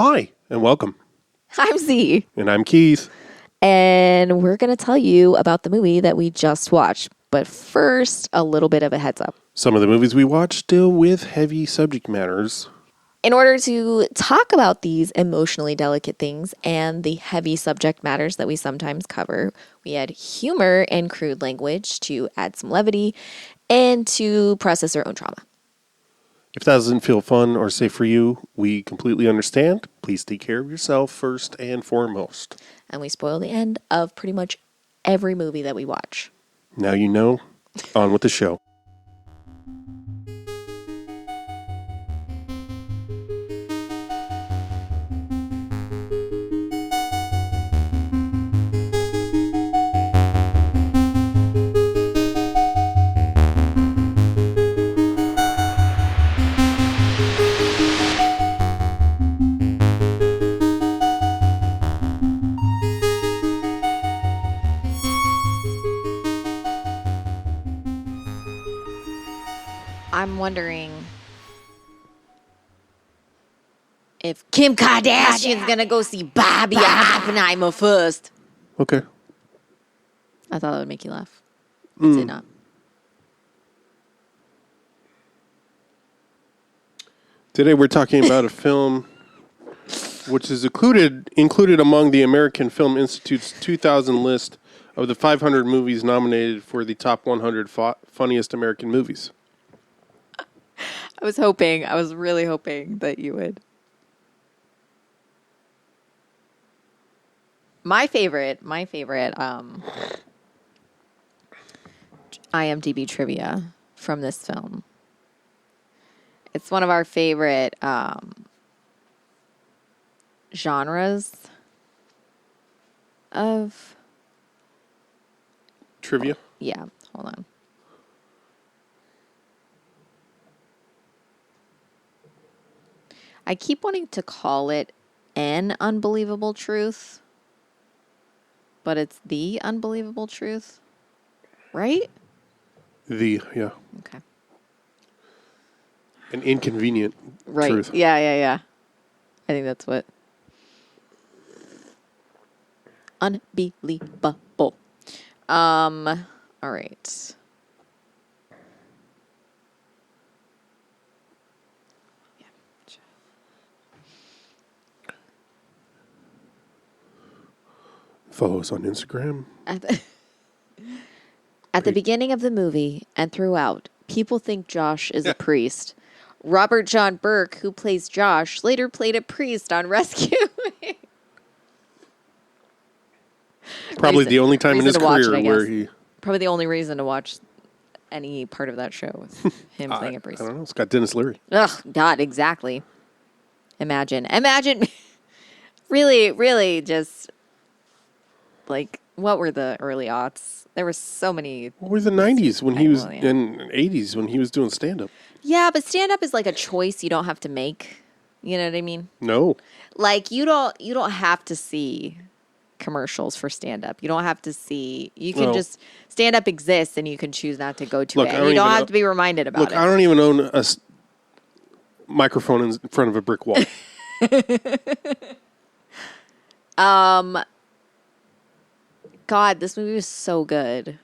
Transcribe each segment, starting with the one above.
Hi, and welcome. I'm Z. And I'm Keith. And we're going to tell you about the movie that we just watched. But first, a little bit of a heads up. Some of the movies we watch deal with heavy subject matters. In order to talk about these emotionally delicate things and the heavy subject matters that we sometimes cover, we add humor and crude language to add some levity and to process our own trauma. If that doesn't feel fun or safe for you, we completely understand. Please take care of yourself first and foremost. And we spoil the end of pretty much every movie that we watch. Now you know. On with the show. I'm wondering if Kim Kardashian's gonna go see Bobby Oppenheimer first. Okay. I thought that would make you laugh. It did not. Today we're talking about a film which is included among the American Film Institute's 2000 list of the 500 movies nominated for the top 100 funniest American movies. I was really hoping that you would. My favorite IMDb trivia from this film. It's one of our favorite genres of Trivia? Yeah, hold on. I keep wanting to call it an unbelievable truth, but it's the unbelievable truth, right? Yeah. Okay. An inconvenient truth. Yeah. I think that's what. Unbelievable. All right. Follow us on Instagram. At the beginning of the movie and throughout, people think Josh is a priest. Robert John Burke, who plays Josh, later played a priest on Rescue. Probably the only time in his career where he... Probably the only reason to watch any part of that show was him playing a priest. I don't know. It's got Dennis Leary. Ugh, God, exactly. Imagine. Really just... Like, what were the early aughts? There were so many. What were the 90s when he was in 80s when he was doing stand-up? Yeah, but stand-up is like a choice you don't have to make. You know what I mean? No. Like, you don't have to see commercials for stand-up. You don't have to see. You can just stand-up exists and you can choose not to go to it. And you don't have to be reminded about it. Look, I don't even own a microphone in front of a brick wall. God, this movie was so good.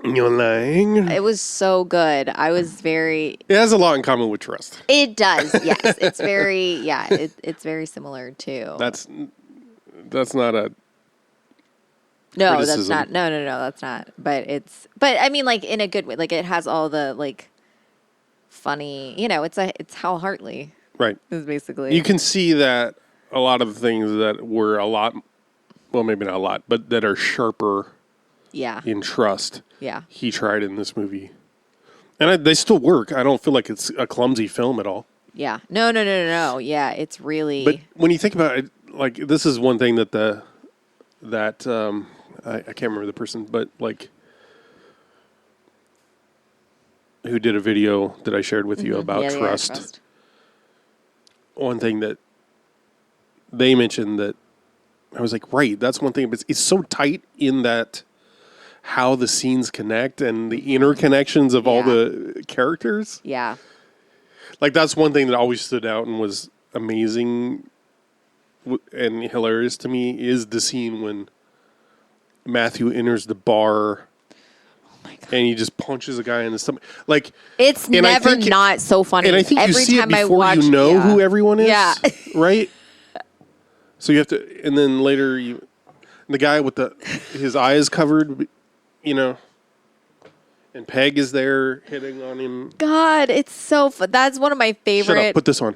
You're lying. It was so good. I was very... It has a lot in common with Trust. It does, yes. It's very... Yeah, it's very similar, too. That's not a... No, criticism. that's not. No, that's not. But it's... But, I mean, like, in a good way. Like, it has all the, like, funny... You know, it's Hal Hartley. Right. Is basically... You can see that a lot of the things that were a lot... Well, maybe not a lot, but that are sharper in Trust. Yeah. He tried in this movie. And they still work. I don't feel like it's a clumsy film at all. Yeah. No. Yeah, it's really... But when you think about it, like, this is one thing that I can't remember the person, but, like, who did a video that I shared with you about Trust. One thing that they mentioned that I was like, right, that's one thing, but it's so tight in that how the scenes connect and the interconnections of all the characters. Yeah. Like, that's one thing that always stood out and was amazing and hilarious to me is the scene when Matthew enters the bar. And he just punches a guy in the stomach. Like, it's never not so funny. And I think every you see time it before you know who everyone is. Yeah. Right? So you have to, and then later the guy with his eyes covered, you know, and Peg is there hitting on him. God, it's so fun. That's one of my favorite. Shut up, put this on.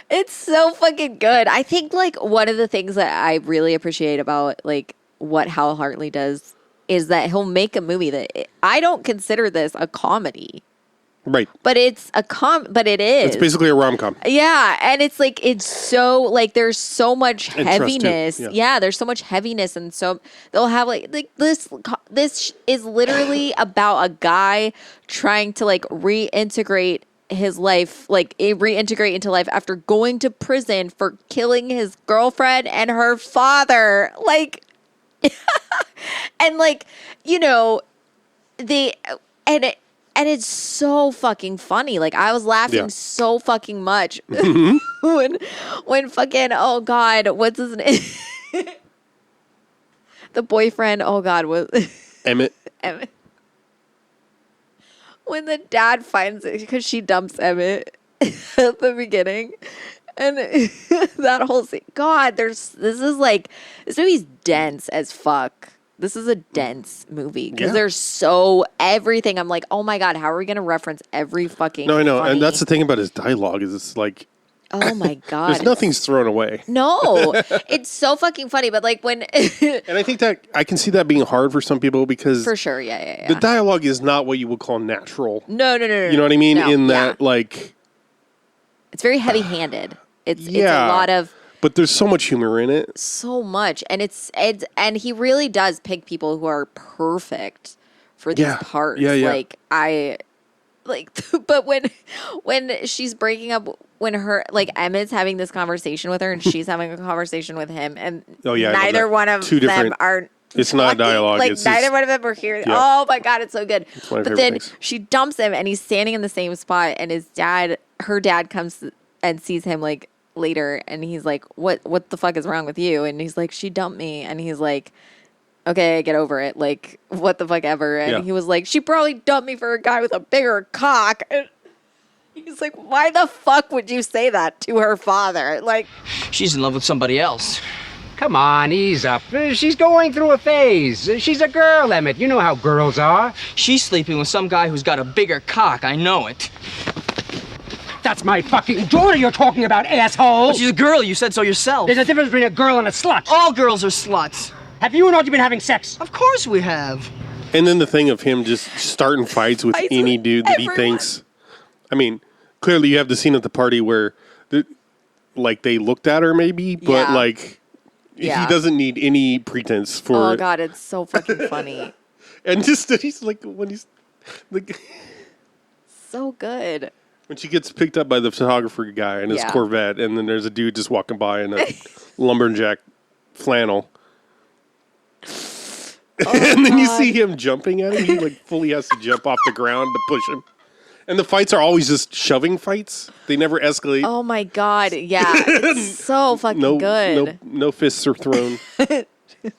It's so fucking good. I think, like, one of the things that I really appreciate about, like, what Hal Hartley does is that he'll make a movie that I don't consider this a comedy. Right. But it's but it is. It's basically a rom-com. Yeah, and it's like it's so like there's so much heaviness. Yeah, there's so much heaviness, and so they'll have like this is literally about a guy trying to like reintegrate his life, like reintegrate into life after going to prison for killing his girlfriend and her father. Like and like, you know, and it's so fucking funny. Like I was laughing so fucking much when fucking, oh God, what's his name? The boyfriend, oh God, was Emmett. When the dad finds it, because she dumps Emmett at the beginning. And that whole scene, God, this movie's dense as fuck. This is a dense movie because there's everything. I'm like, oh my God, how are we going to reference every fucking No, I know. funny... And that's the thing about his dialogue is it's like, oh my God. There's nothing's thrown away. No, it's so fucking funny. But like when... And I think that I can see that being hard for some people because... For sure, yeah. The dialogue is not what you would call natural. No. You know what I mean? No, in that, like... It's very heavy-handed. It's a lot of... But there's so much humor in it. So much. And he really does pick people who are perfect for these parts. Yeah. But when she's breaking up, when Emmett's having this conversation with her and she's having a conversation with him and neither one of them are... It's not dialogue. Like neither one of them are hearing. Yeah. Oh my God, it's so good. But then she dumps him and he's standing in the same spot and her dad comes and sees him like later and he's like, what the fuck is wrong with you? And he's like, she dumped me. And he's like, okay, get over it. Like, what the fuck ever. And he was like, she probably dumped me for a guy with a bigger cock. And he's like, why the fuck would you say that to her father? Like, she's in love with somebody else. Come on, ease up. She's going through a phase. She's a girl, Emmett. You know how girls are. She's sleeping with some guy who's got a bigger cock. I know it. That's my fucking daughter you're talking about, asshole! But she's a girl, you said so yourself. There's a difference between a girl and a slut. All girls are sluts. Have you and Audrey been having sex? Of course we have. And then the thing of him just starting fights with any dude that he thinks... I mean, clearly you have the scene at the party where, they looked at her maybe, but he doesn't need any pretense for... Oh God, it's so fucking funny. And just that he's like, when he's... like, so good. When she gets picked up by the photographer guy in his Corvette, and then there's a dude just walking by in a lumberjack flannel. And then you see him jumping at him. He fully has to jump off the ground to push him. And the fights are always just shoving fights. They never escalate. Oh my God, yeah. It's so fucking good. No fists are thrown.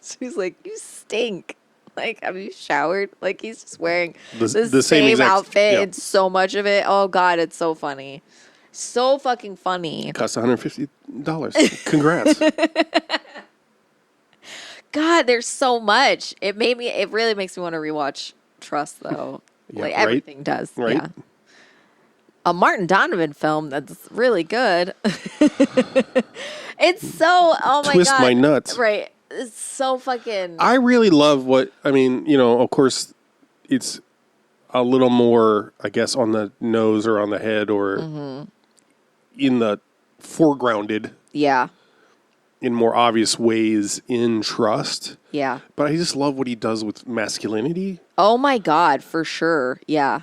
She's like, you stink. Like, have you showered? Like, he's just wearing the same outfit. Yeah. It's so much of it. Oh, God, it's so funny. So fucking funny. It costs $150. Congrats. God, there's so much. It really makes me want to rewatch Trust, though. Everything does. Right. Yeah. A Martin Donovan film that's really good. It's so, oh my God. Twist my nuts. Right. It's so fucking... I really love of course, it's a little more, I guess, on the nose or on the head or in the foregrounded. Yeah. In more obvious ways in Trust. Yeah. But I just love what he does with masculinity. Oh my God, for sure. Yeah.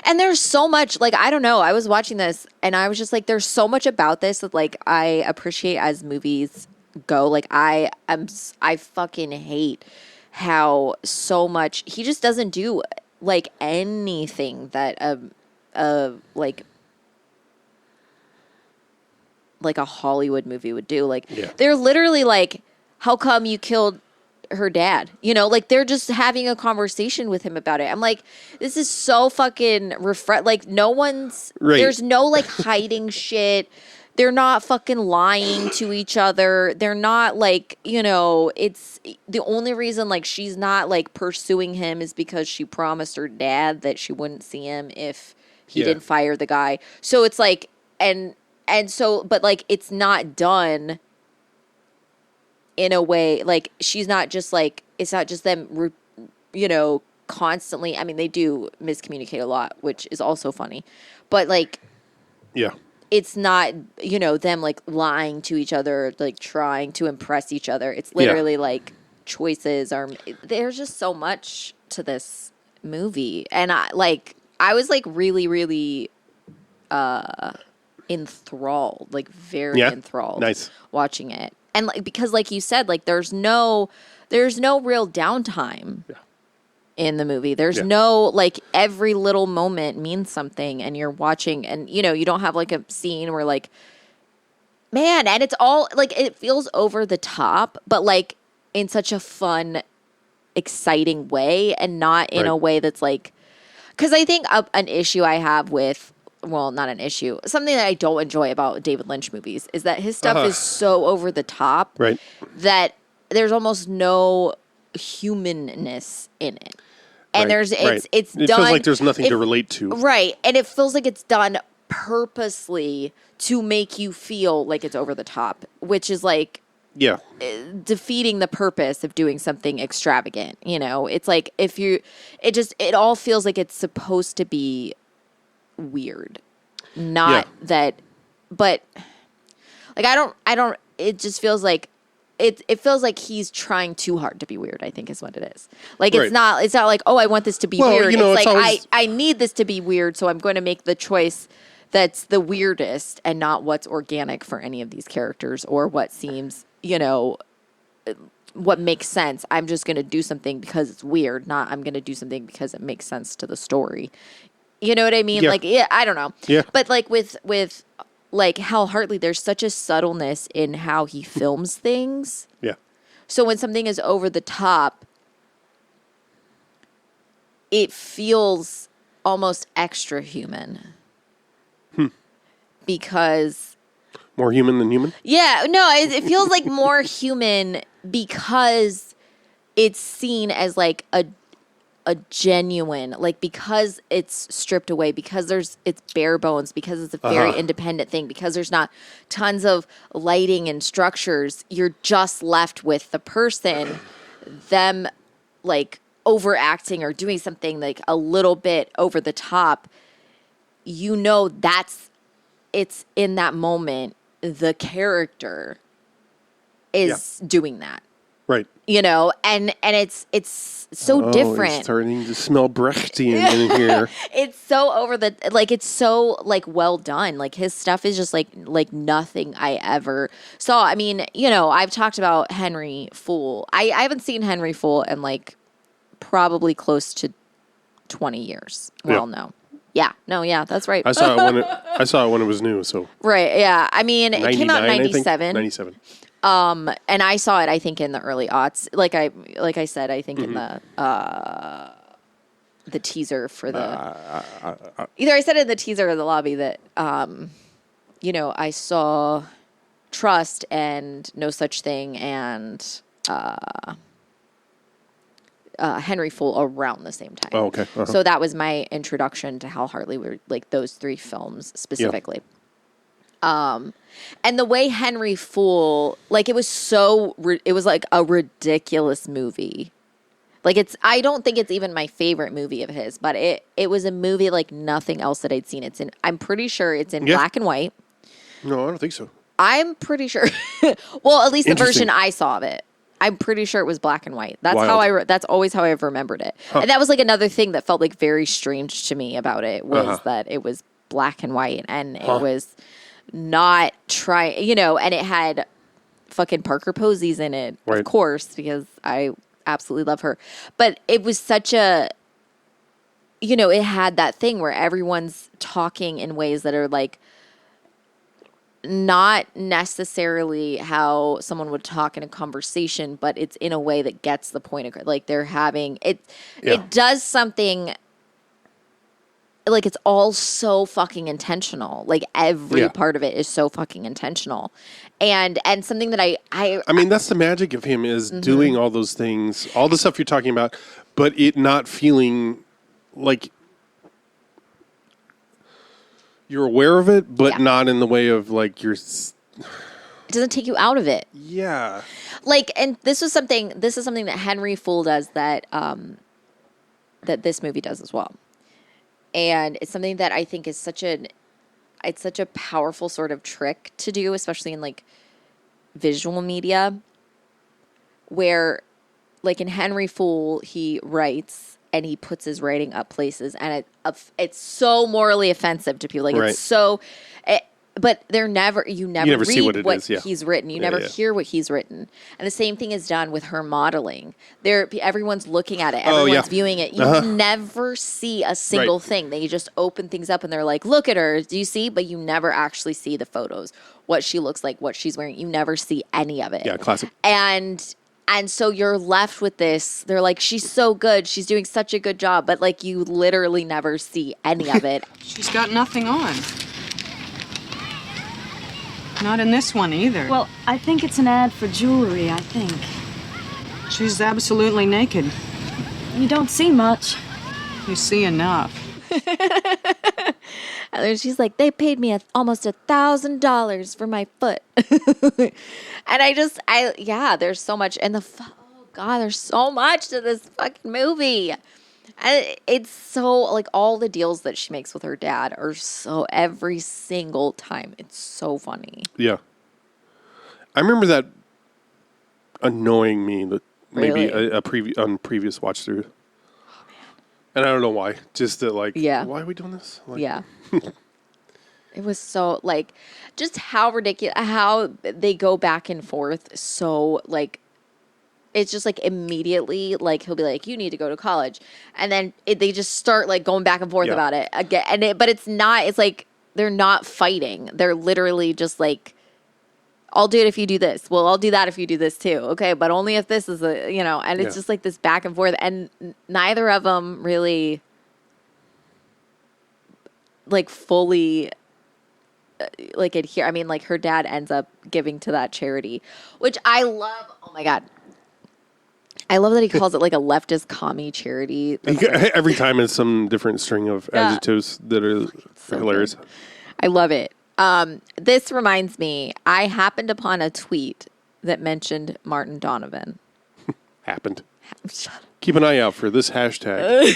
And there's so much, I don't know. I was watching this and I was just like, there's so much about this that, I appreciate as movies go. I fucking hate how so much he just doesn't do anything that a Hollywood movie would do. Like, they're literally like, how come you killed her dad? You know, like, they're just having a conversation with him about it. I'm like, this is so fucking like, no one's, there's no, like, hiding shit. They're not fucking lying to each other. They're not, like, you know, it's the only reason, like, she's not, like, pursuing him is because she promised her dad that she wouldn't see him if he didn't fire the guy. So it's like, and so, but, like, it's not done in a way, like, she's not just, like, it's not just them, you know, constantly. I mean, they do miscommunicate a lot, which is also funny. But, like, it's not, you know, them, like, lying to each other, like, trying to impress each other. It's literally, like, choices are, there's just so much to this movie. And, I was, like, really, really enthralled, like, very enthralled watching it. And, like, because, like you said, like, there's no real downtime in the movie. There's no, like, every little moment means something, and you're watching, and, you know, you don't have, like, a scene where, like, man, and it's all, like, it feels over the top, but, like, in such a fun, exciting way, and not in a way that's, like, because I think an issue I have with, well, not an issue, something that I don't enjoy about David Lynch movies is that his stuff is so over the top that there's almost no humanness in it. And it's done. It feels like there's nothing to relate to. Right. And it feels like it's done purposely to make you feel like it's over the top, which is like defeating the purpose of doing something extravagant. You know, it's like it all feels like it's supposed to be weird. Not that, but like, I don't, it just feels like, it feels like he's trying too hard to be weird, I think is what it is. Like, it's not like, oh, I want this to be weird. You know, it's like, I need this to be weird, so I'm going to make the choice that's the weirdest and not what's organic for any of these characters or what seems, you know, what makes sense. I'm just going to do something because it's weird, not I'm going to do something because it makes sense to the story. You know what I mean? Like, I don't know. But, like, with like, Hal Hartley, there's such a subtleness in how he films things. So when something is over the top, it feels almost extra human. Because... More human than human? Yeah. No, it feels like more human because it's seen as, like, a genuine, like, because it's stripped away, because it's bare bones, because it's a very independent thing, because there's not tons of lighting and structures. You're just left with the person, them, like, overacting or doing something, like, a little bit over the top. You know, it's in that moment, the character is doing that. Right. You know, and it's so different. It's starting to smell Brechtian in here. It's so it's so, like, well done. Like, his stuff is just like nothing I ever saw. I mean, you know, I've talked about Henry Fool. I haven't seen Henry Fool in, like, probably close to 20 years. Well, no. Yeah. No, yeah, that's right. I saw it when it was new, so. Right, yeah. I mean, it came out in 97. 97. And I saw it, I think, in the early aughts. Like I said, I think in the teaser for the either I said it in the teaser or the lobby that you know, I saw Trust and No Such Thing and Henry Fool around the same time. Oh, okay. So that was my introduction to Hal Hartley. Were like those three films specifically. And the way Henry Fool, like, it was like a ridiculous movie. Like, I don't think it's even my favorite movie of his, but it was a movie like nothing else that I'd seen. I'm pretty sure it's in black and white. No, I don't think so. I'm pretty sure. Well, at least the version I saw of it. I'm pretty sure it was black and white. That's that's always how I've remembered it. And that was like another thing that felt like very strange to me about it was that it was black and white and it was not you know, and it had fucking Parker Posey's in it, of course, because I absolutely love her. But it was such a, you know, it had that thing where everyone's talking in ways that are like not necessarily how someone would talk in a conversation, but it's in a way that gets the point across. Like they're having it. Yeah. It does something. Like it's all so fucking intentional. Like every part of it is so fucking intentional, and something that I mean that's the magic of him is doing all those things, all the stuff you're talking about, but it not feeling like you're aware of it, but not in the way of like you're. It doesn't take you out of it. Yeah. Like, and this is something that Henry Fool does that that this movie does as well. And it's something that I think is such a powerful sort of trick to do, especially in like visual media, where like in Henry Fool, he writes and he puts his writing up places and it's so morally offensive to people. Like it's so, but you never read see what he's written. You never hear what he's written. And the same thing is done with her modeling. Everyone's looking at it. Everyone's viewing it. You never see a single thing. They just open things up and they're like, look at her. Do you see? But you never actually see the photos, what she looks like, what she's wearing. You never see any of it. Yeah, classic. And so you're left with this. They're like, she's so good. She's doing such a good job. But like you literally never see any of it. She's got nothing on. Not in this one either. Well, I think it's an ad for jewelry, I think. She's absolutely naked. You don't see much. You see enough. And then she's like, they paid me almost $1,000 for my foot. And there's so much. And oh God, there's so much to this fucking movie. And it's so, like, all the deals that she makes with her dad are so, every single time, it's so funny. Yeah. I remember that annoying me that maybe on previous watch through. Oh, man. And I don't know why. Just that, like, why are we doing this? Like, yeah. It was so, like, just how ridiculous, how they go back and forth so, like, it's just like immediately, like he'll be like, "You need to go to college," and then they just start like going back and forth about it again. But it's not. It's like they're not fighting. They're literally just like, "I'll do it if you do this." Well, I'll do that if you do this too. Okay, but only if this is And it's just like this back and forth, and neither of them really like fully like adhere. I mean, like her dad ends up giving to that charity, which I love. Oh my God. I love that he calls it like a leftist commie charity. Every time it's some different string of adjectives that are hilarious. Good. I love it. This reminds me, I happened upon a tweet that mentioned Martin Donovan. Happened. Keep an eye out for this hashtag.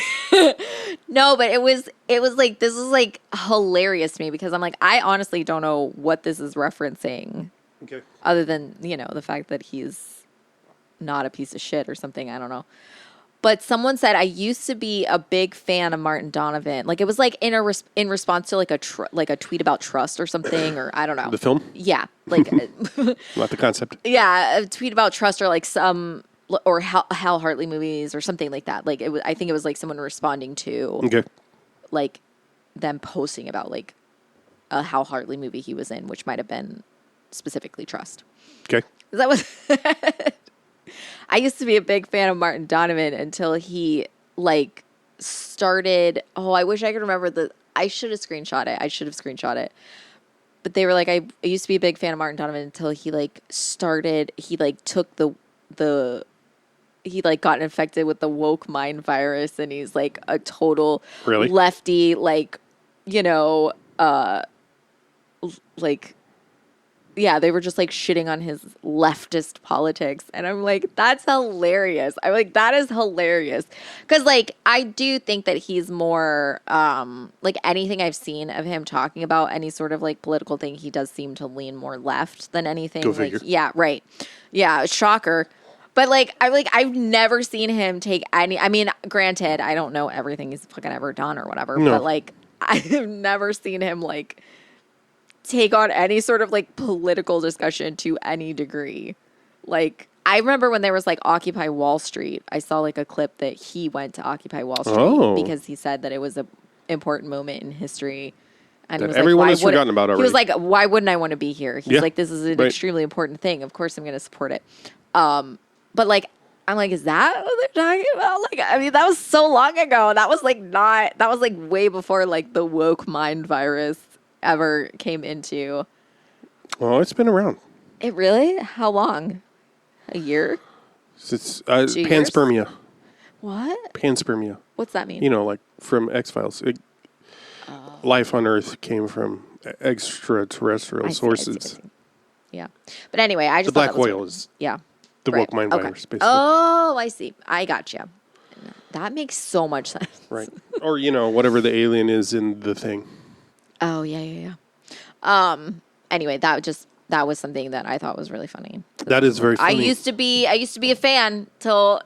No, but it was like, this is like hilarious to me because I'm like, I honestly don't know what this is referencing. Okay. Other than, the fact that he's not a piece of shit or something. I don't know. But someone said, I used to be a big fan of Martin Donovan. Like it was like in response to like a tweet about trust or something, or I don't know. The film? Yeah. Like not the concept. Yeah. A tweet about trust or like or Hal Hartley movies or something like that. Like I think it was like someone responding to like them posting about like a Hal Hartley movie he was in, which might've been specifically Trust. Okay. That was, I used to be a big fan of Martin Donovan until he like started. Oh, I wish I could remember I should have screenshot it. But they were like, I used to be a big fan of Martin Donovan until he like started. He like took he like got infected with the woke mind virus, and he's like a total lefty, like like. Yeah, they were just like shitting on his leftist politics. And I'm like, that's hilarious. I'm like, that is hilarious. Because like, I do think that he's more, like anything I've seen of him talking about any sort of like political thing, he does seem to lean more left than anything. Go figure. Yeah, right. Yeah, shocker. But like, I've never seen him take I mean, granted, I don't know everything he's fucking ever done or whatever. No. But like, I've never seen him like take on any sort of like political discussion to any degree. Like I remember when there was like Occupy Wall Street, I saw like a clip that he went to Occupy Wall Street because he said that it was an important moment in history. And that everyone has forgotten about already. He was like, why wouldn't I want to be here? He's like, this is an extremely important thing. Of course I'm going to support it. But like, I'm like, is that what they're talking about? Like, I mean, that was so long ago. That was like way before like the woke mind virus ever came into. Well, it's been around. It really? How long? A year? It's panspermia. What? Panspermia. What's that mean? You know, like from X-Files. Life on Earth came from extraterrestrial sources. I see. Yeah. But anyway, I just the black oil is the woke mind virus, basically. Oh, I see. I got you. That makes so much sense. Right. Or, you know, whatever the alien is in the thing. Oh, yeah. Anyway, that was something that I thought was really funny. That is very funny. I used to be a fan till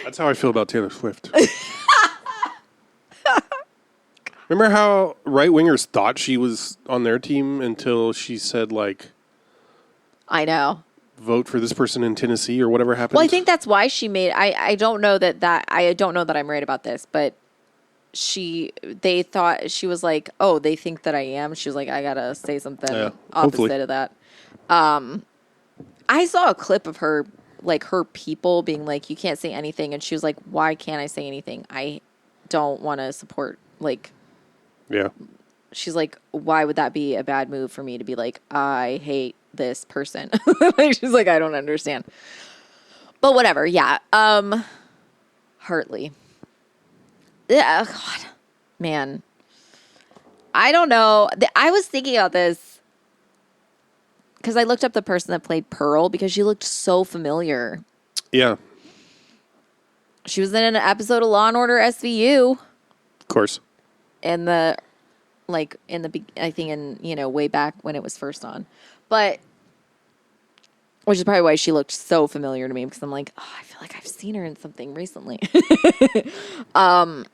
That's how I feel about Taylor Swift. Remember how right-wingers thought she was on their team until she said, like... I know. Vote for this person in Tennessee or whatever happened? Well, I think that's why she made... I don't know I don't know that I'm right about this, but they thought... She was like, oh, they think that I am. She was like, I gotta say something opposite of that. I saw a clip of her, like, her people being like, you can't say anything. And she was like, why can't I say anything? I don't want to support, like... Yeah. She's like, why would that be a bad move for me to be like, I hate this person? She's like, I don't understand. But whatever. Yeah. Hartley. Yeah. God. Man. I don't know. I was thinking about this because I looked up the person that played Pearl because she looked so familiar. Yeah. She was in an episode of Law and Order SVU. Of course. I think way back when it was first on. But, which is probably why she looked so familiar to me because I'm like, oh, I feel like I've seen her in something recently. But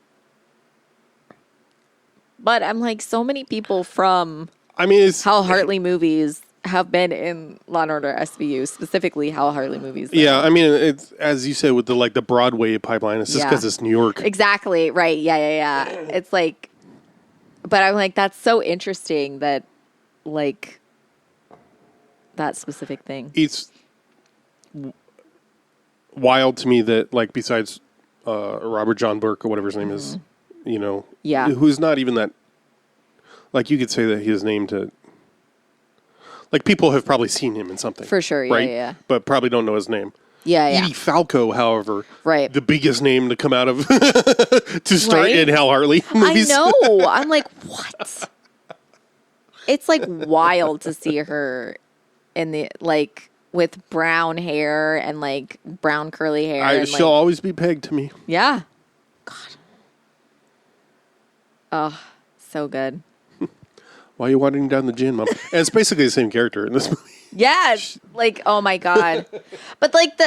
I'm like, so many people from Hal Hartley movies have been in Law and Order SVU, specifically Hal Hartley movies. Yeah, I mean, it's as you said with the Broadway pipeline. It's just because it's New York. Exactly. Right. Yeah. It's like, but I'm like, that's so interesting that, like, that specific thing. It's wild to me that, like, besides Robert John Burke or whatever his name is, you know, who's not even that. Like, you could say that his name to. Like, people have probably seen him in something. For sure, right? Yeah. But probably don't know his name. Yeah. Edie Falco, however, right, the biggest name to come out of to start in Hal Hartley movies. I know. I'm like, what? It's like wild to see her in the like with brown hair and like brown curly hair. She'll always be pegged to me. Yeah. God. Oh, so good. Why are you wandering down the gin, Mom? And it's basically the same character in this movie. Yeah, like, oh my God. But like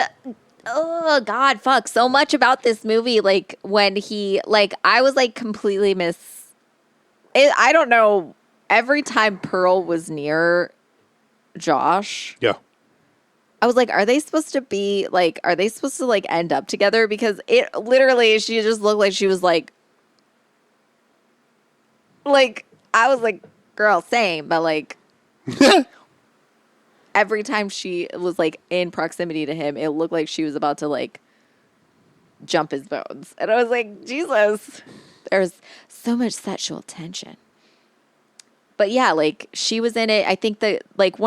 oh God, fuck, so much about this movie. Like when he, like, I was like completely I don't know, every time Pearl was near Josh. Yeah. I was like, are they supposed to end up together? Because it literally, she just looked like she was like, I was like, girl, same, but like, every time she was like in proximity to him, it looked like she was about to like jump his bones. And I was like, Jesus, there's so much sexual tension. But yeah, like she was in it. I think that like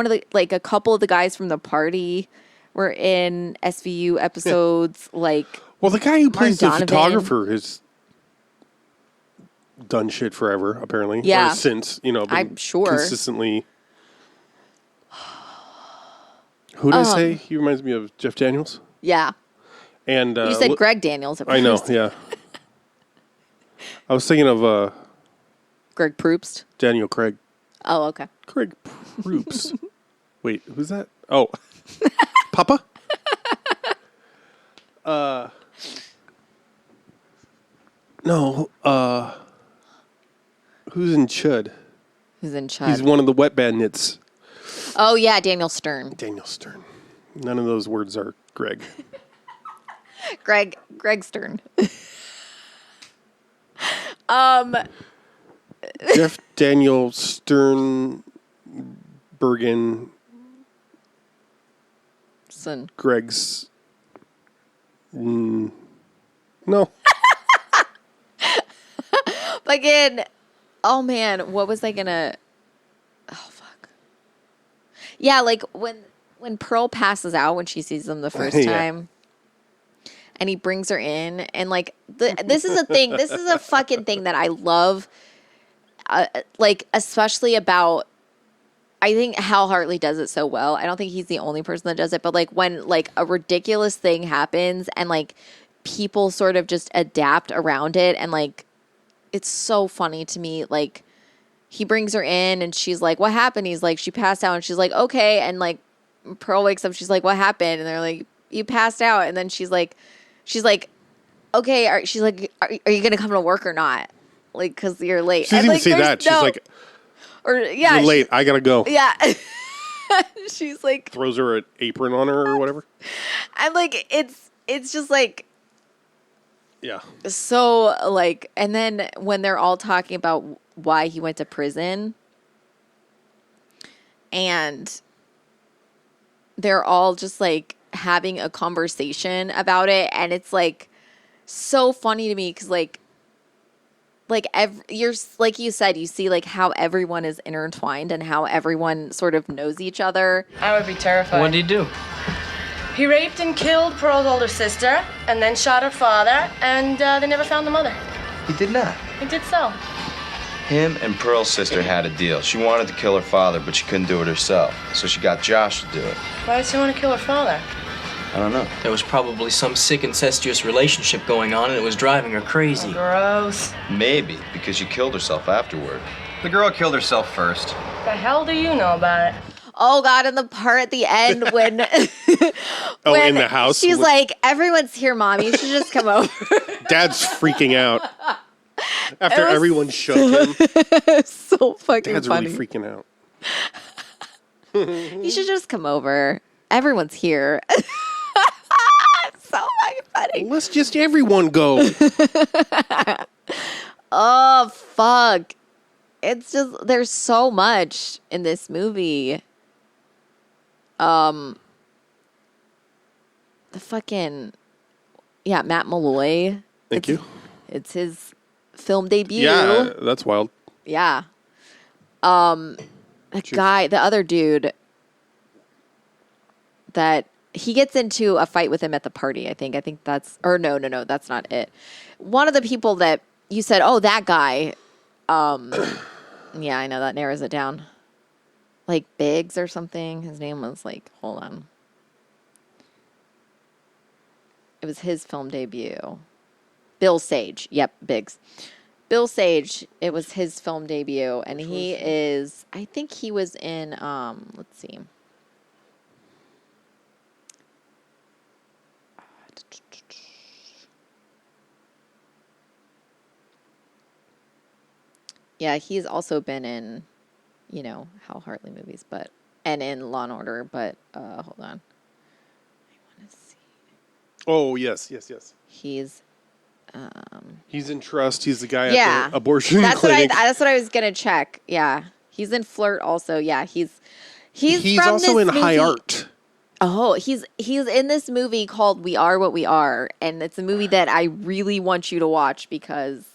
a couple of the guys from the party were in SVU episodes. Yeah. Like, well, the guy who plays the photographer has done shit forever, apparently. Yeah. Or since, I'm sure consistently. Who did I say? He reminds me of Jeff Daniels. Yeah. And you said Greg Daniels at first. I know, yeah. I was thinking of Greg Proops. Daniel Craig. Oh, okay. Craig Proops. Wait, who's that? Oh. Papa? No, who's in Chud? Who's in Chud? He's one of the wet bandits. Oh, yeah, Daniel Stern. Daniel Stern. None of those words are Greg. Greg Stern. Jeff Daniel Sternbergen. Son. Greg's. No. Again, oh man, what was I gonna? Oh fuck. Yeah, like when Pearl passes out when she sees him the first time, and he brings her in, and like this is a thing. This is a fucking thing that I love. Like especially about. I think Hal Hartley does it so well. I don't think he's the only person that does it, but like when like a ridiculous thing happens and like people sort of just adapt around it, and like it's so funny to me. Like he brings her in and she's like, "What happened?" He's like, "She passed out," and she's like, "Okay," and like Pearl wakes up. She's like, "What happened?" And they're like, "You passed out," and then she's like, "Okay," she's like, "Are you gonna come to work or not?" Like, because you're late. She doesn't even say that. She's like. Or yeah, you're late. I gotta go. Yeah, she's like throws her an apron on her or whatever. I'm like it's just like yeah. So like, and then when they're all talking about why he went to prison, and they're all just like having a conversation about it, and it's like so funny to me because like you're like you said, you see like how everyone is intertwined and how everyone sort of knows each other. I would be terrified. What did he do? He raped and killed Pearl's older sister, and then shot her father, and they never found the mother. He did not. He did so. Him and Pearl's sister had a deal. She wanted to kill her father, but she couldn't do it herself. So she got Josh to do it. Why did she want to kill her father? I don't know. There was probably some sick incestuous relationship going on, and it was driving her crazy. Gross. Maybe, because she killed herself afterward. The girl killed herself first. The hell do you know about it? Oh God! And the part at the end when in the house, she's like, "Everyone's here, Mom. You should just come over." Dad's freaking out after everyone shoved him. So fucking Dad's funny. really freaking out. You should just come over. Everyone's here. So fucking funny. Let's just everyone go. Oh fuck! It's just there's so much in this movie. The fucking Matt Malloy. Thank you. It's his film debut. Yeah, that's wild. Yeah. The guy, the other dude that he gets into a fight with him at the party, I think. I think that's, or no, that's not it. One of the people that you said, oh, that guy. Yeah, I know, that narrows it down. Like Biggs or something. His name was like, hold on. It was his film debut. Bill Sage. Yep, Biggs. Bill Sage, it was his film debut, and he is, I think he was in, let's see. Yeah, he's also been in, Hal Hartley movies, and in Law and Order, but hold on. I want to see. Oh, yes. He's in Trust. He's the guy at the abortion clinic. That's what I was gonna check. Yeah, he's in Flirt also. Yeah, he's from also this in movie. High Art. Oh, he's in this movie called We Are What We Are, and it's a movie that I really want you to watch because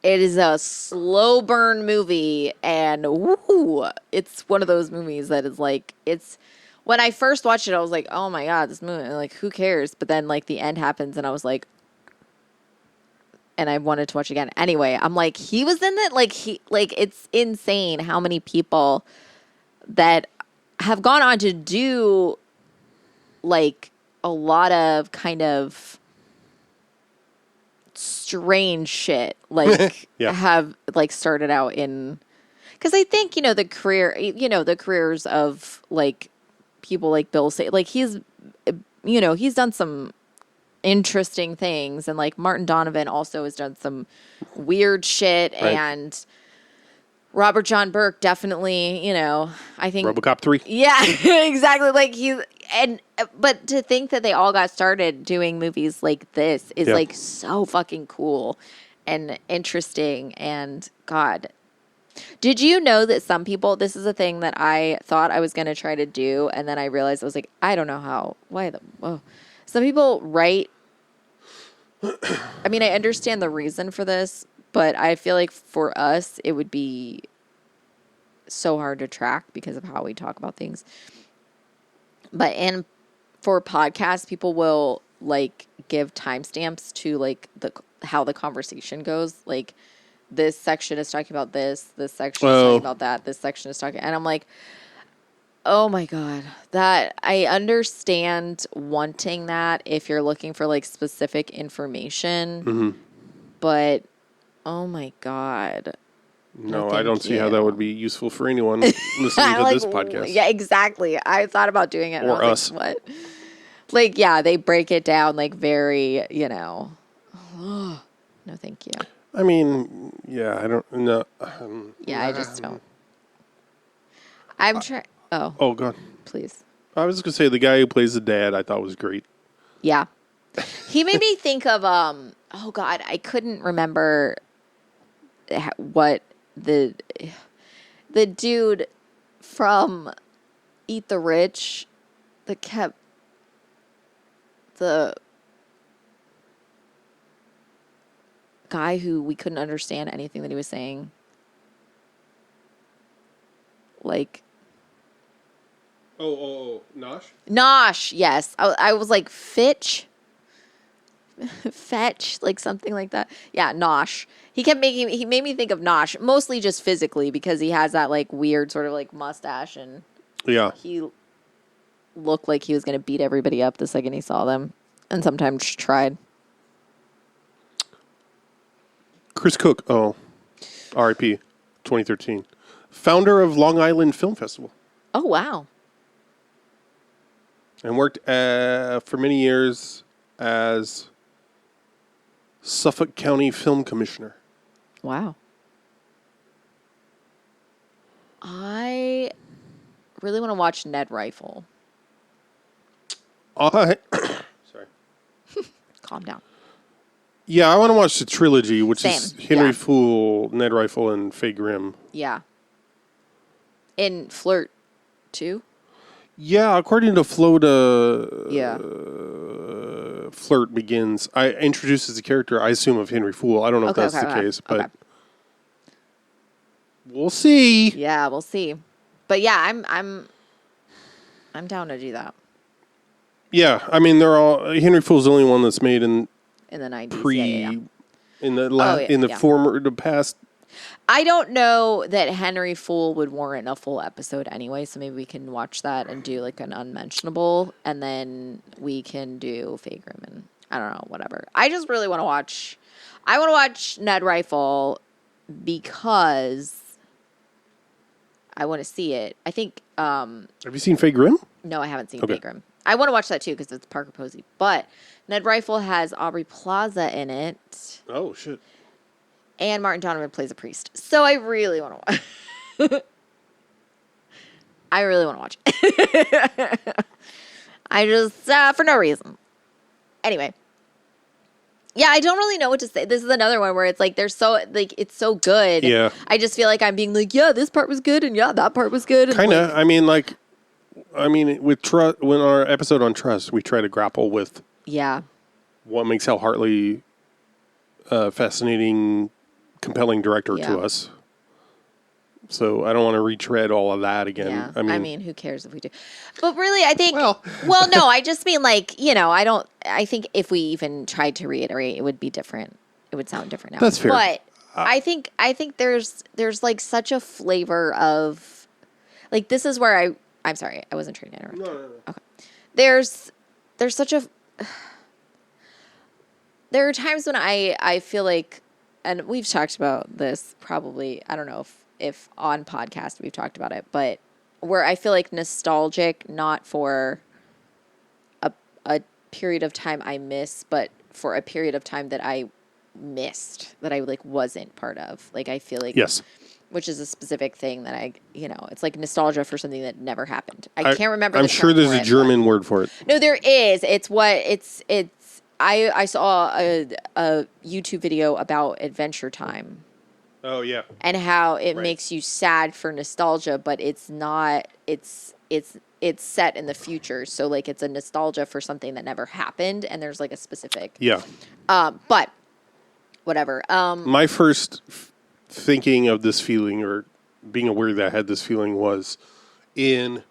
it is a slow burn movie, and it's one of those movies that is like, it's, when I first watched it, I was like, oh my God, this movie, like, who cares? But then like the end happens and I was like, and I wanted to watch it again. Anyway, I'm like, he was in it. Like it's insane how many people that have gone on to do like a lot of kind of strange shit, like have like started out in, because I think the careers of like people like Bill Say, like he's done some interesting things, and like Martin Donovan also has done some weird shit, right. And Robert John Burke definitely, I think RoboCop 3. Yeah, exactly. Like but to think that they all got started doing movies like this is like so fucking cool and interesting. And God, did you know that some people, this is a thing that I thought I was going to try to do. And then I realized I was like, I don't know how, some people write. I mean, I understand the reason for this, but I feel like for us, it would be so hard to track because of how we talk about things. But for podcasts, people will like give timestamps to like how the conversation goes. Like this section is talking about this section is talking about that, this section is talking, and I'm like, oh my God, that I understand wanting that if you're looking for like specific information, but oh my God. No, I don't see how that would be useful for anyone listening to this podcast. Yeah, exactly. I thought about doing it. Or us. Like, what? Like, yeah, they break it down like very, no, thank you. I mean, yeah, I don't know. Yeah, I just don't. I'm trying. Oh, God. Please. I was going to say the guy who plays the dad I thought was great. Yeah. He made me think of, oh God, I couldn't remember what the dude from Eat the Rich that kept the guy who we couldn't understand anything that he was saying. Like, Nosh? Nosh, yes. I was like, Fitch? Fetch, like something like that. Yeah, Nosh. He made me think of Nosh, mostly just physically because he has that like weird sort of like mustache and he looked like he was going to beat everybody up the second he saw them and sometimes tried. Chris Cook, R.I.P., 2013. Founder of Long Island Film Festival. Oh, wow. And worked for many years as Suffolk County Film Commissioner. Wow. I really want to watch Ned Rifle. Sorry. Calm down. Yeah, I want to watch the trilogy, which is Same. Henry Fool, Ned Rifle, and Faye Grimm. Yeah. In Flirt, too? Yeah, according to Floda, Yeah. Flirt begins. I introduces the character, I assume, of Henry Fool. I don't know if that's the case, but we'll see. Yeah, we'll see. But yeah, I'm down to do that. Yeah, I mean, they're all Henry Fool's the only one that's made in the 90s. In the past. I don't know that Henry Fool would warrant a full episode anyway, so maybe we can watch that and do like an unmentionable, and then we can do Faye Grimm and I don't know, whatever. I just really want to watch. I want to watch Ned Rifle because I want to see it. I think. Have you seen Faye Grimm? No, I haven't seen Faye Grimm. I want to watch that too because it's Parker Posey. But Ned Rifle has Aubrey Plaza in it. Oh shit. And Martin Donovan plays a priest. So I really want to watch. I really want to watch it. I just, for no reason. Anyway. Yeah, I don't really know what to say. This is another one where it's like, it's so good. Yeah. I just feel like I'm being like, yeah, this part was good. And yeah, that part was good. Kind of. With trust, when our episode on trust, we try to grapple with what makes Hal Hartley fascinating, compelling director to us. So I don't want to retread all of that again. Yeah. I mean, who cares if we do? But really, I think, no, I just mean like, I think if we even tried to reiterate, it would be different. It would sound different now. That's fair. But I think there's like such a flavor of, like, this is where I'm sorry, I wasn't trying to interrupt. No. Okay. There's such a, there are times when I feel like, and we've talked about this probably, I don't know if on podcast we've talked about it, but where I feel like nostalgic, not for a period of time I miss, but for a period of time that I missed, that I like wasn't part of. Like, I feel like which is a specific thing that it's like nostalgia for something that never happened. I can't remember. I'm sure there's a German word for it. No, there is. I saw a YouTube video about Adventure Time. Oh yeah. And how it makes you sad for nostalgia, but it's not. It's set in the future, so like it's a nostalgia for something that never happened, and there's like a specific. Yeah. But whatever. My first thinking of this feeling or being aware that I had this feeling was in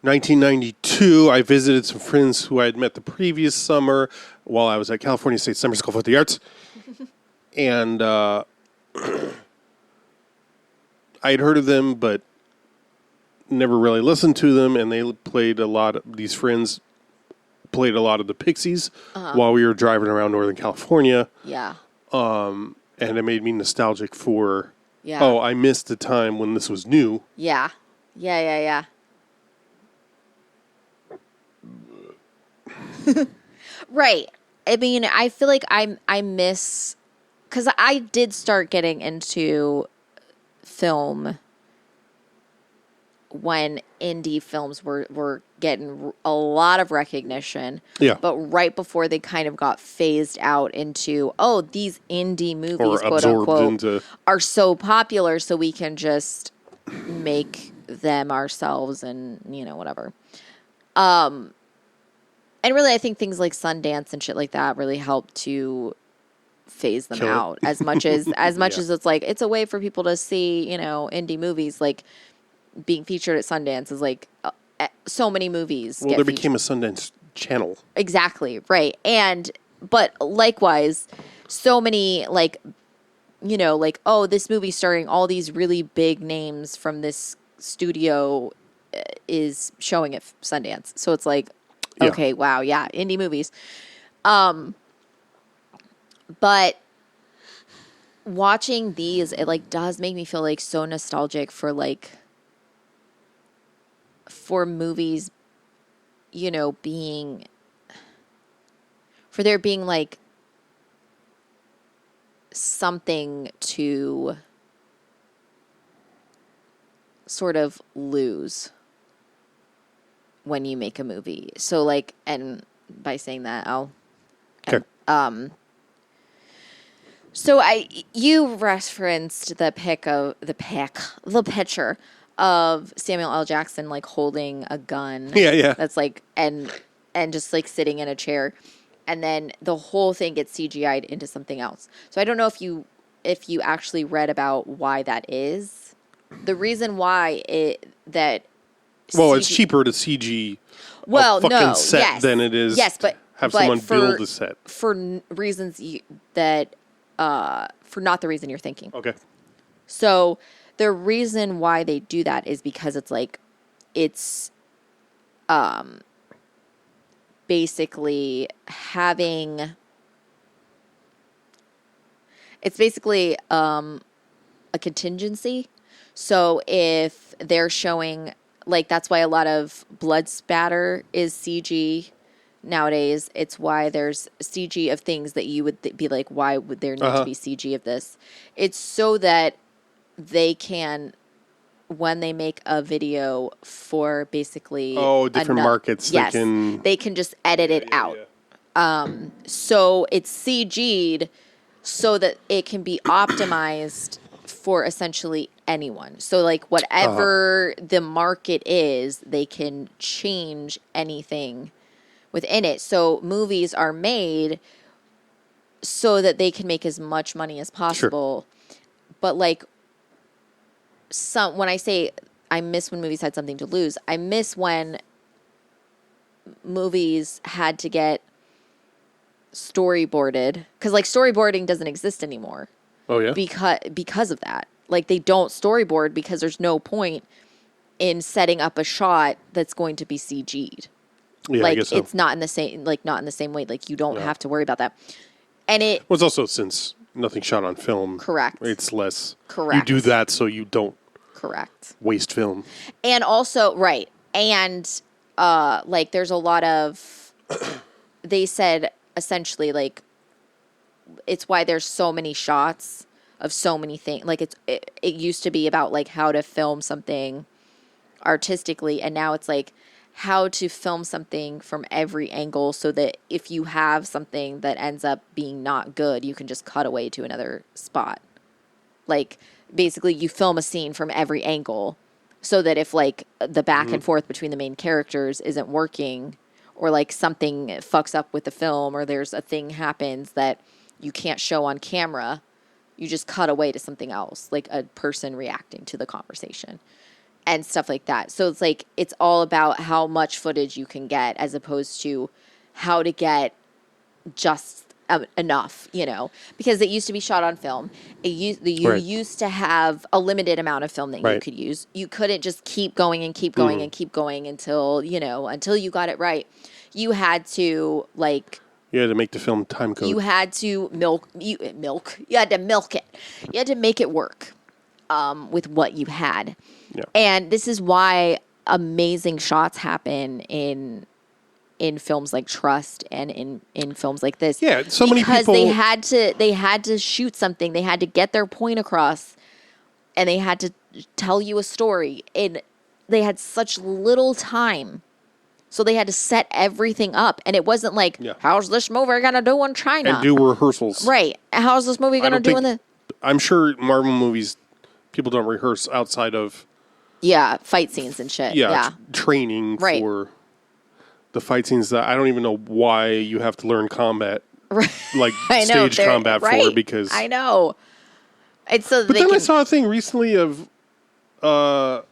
1992. I visited some friends who I had met the previous summer while I was at California State Summer School for the Arts, and I had heard of them, but never really listened to them. And they played these friends played a lot of the Pixies while we were driving around Northern California. Yeah. And it made me nostalgic for, I missed the time when this was new. Yeah. Yeah. Right. I mean, I feel like I miss, because I did start getting into film when indie films were getting a lot of recognition. Yeah. But right before they kind of got phased out into, these indie movies, or quote absorbed unquote, into, are so popular, so we can just make them ourselves and, whatever. And really, I think things like Sundance and shit like that really help to phase them out as much as as it's like, it's a way for people to see, indie movies. Like, being featured at Sundance is like so many movies. Well, there became a Sundance channel. Exactly. Right. But likewise, so many this movie starring all these really big names from this studio is showing at Sundance. So it's like, okay, wow. Yeah. Indie movies. But watching these, it like does make me feel like so nostalgic for movies, there being like something to sort of lose when you make a movie. So like, and by saying that, so you referenced the picture of Samuel L. Jackson like holding a gun. Yeah. That's like and just like sitting in a chair, and then the whole thing gets CGI'd into something else. So I don't know if you actually read about why that is. The reason why it's cheaper to CG a fucking set than it is but someone build a set for reasons for not the reason you're thinking. Okay. So the reason why they do that is because it's like, it's basically a contingency. So if they're showing, like, that's why a lot of blood spatter is CG nowadays. It's why there's CG of things that you would be like, why would there need to be CG of this? It's so that they can, when they make a video for basically different markets, they can just edit it out. So it's CG'd so that it can be optimized for essentially anyone. So like whatever the market is, they can change anything within it. So movies are made so that they can make as much money as possible. Sure. But like, when I say I miss when movies had something to lose, I miss when movies had to get storyboarded, because like storyboarding doesn't exist anymore. Oh yeah, because of that. Like they don't storyboard because there's no point in setting up a shot that's going to be CG'd. Yeah, like I guess so. It's not in the same way. Like you don't have to worry about that. And it was also, since nothing shot on film. Correct. It's less. Correct. You do that so you don't. Correct. Waste film. And also, right. And like there's a lot of, they said essentially like, it's why there's so many shots of so many things. Like it used to be about like how to film something artistically, and now it's like how to film something from every angle so that if you have something that ends up being not good, you can just cut away to another spot. Like basically you film a scene from every angle so that if like the back and forth between the main characters isn't working, or like something fucks up with the film, or there's a thing happens that you can't show on camera, you just cut away to something else, like a person reacting to the conversation and stuff like that. So it's like, it's all about how much footage you can get as opposed to how to get just enough, you know, because it used to be shot on film. You used to have a limited amount of film that you could use. You couldn't just keep going and keep going and keep going until you got it right. You had to you had to make the film time code. You had to milk. You had to milk it. You had to make it work with what you had. Yeah. And this is why amazing shots happen in films like Trust and in films like this. Yeah, so many people, because they had to shoot something. They had to get their point across, and they had to tell you a story. And they had such little time. So they had to set everything up. And it wasn't like, how's this movie going to do in China? And do rehearsals. Right. How's this movie going to do in the... I'm sure Marvel movies, people don't rehearse outside of... Yeah, fight scenes and shit. Yeah. Training for the fight scenes that I don't even know why you have to learn combat. Like stage combat for, because... I know. It's so but then I saw a thing recently of... I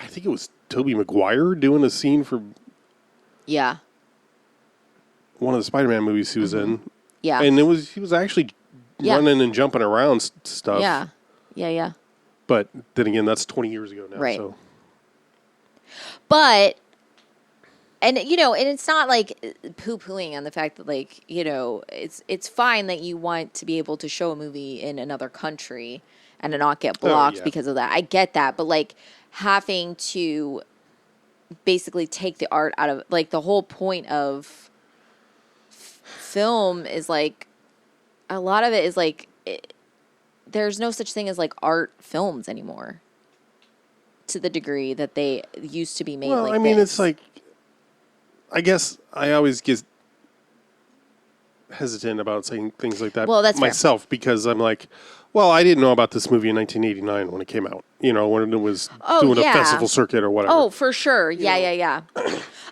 think it was Tobey Maguire doing a scene for one of the Spider-Man movies he was in. Yeah. And he was actually running and jumping around stuff. Yeah. Yeah. But then again, that's 20 years ago now. Right. So. But, and it's not like poo-pooing on the fact that it's fine that you want to be able to show a movie in another country and to not get blocked because of that. I get that. But having to basically take the art out of the whole point of film is a lot of it is there's no such thing as art films anymore to the degree that they used to be made. Well, I mean, it's I guess I always get hesitant about saying things like that myself, because I'm like, well, I didn't know about this movie in 1989 when it came out, when it was doing a festival circuit or whatever. Oh, for sure. Yeah.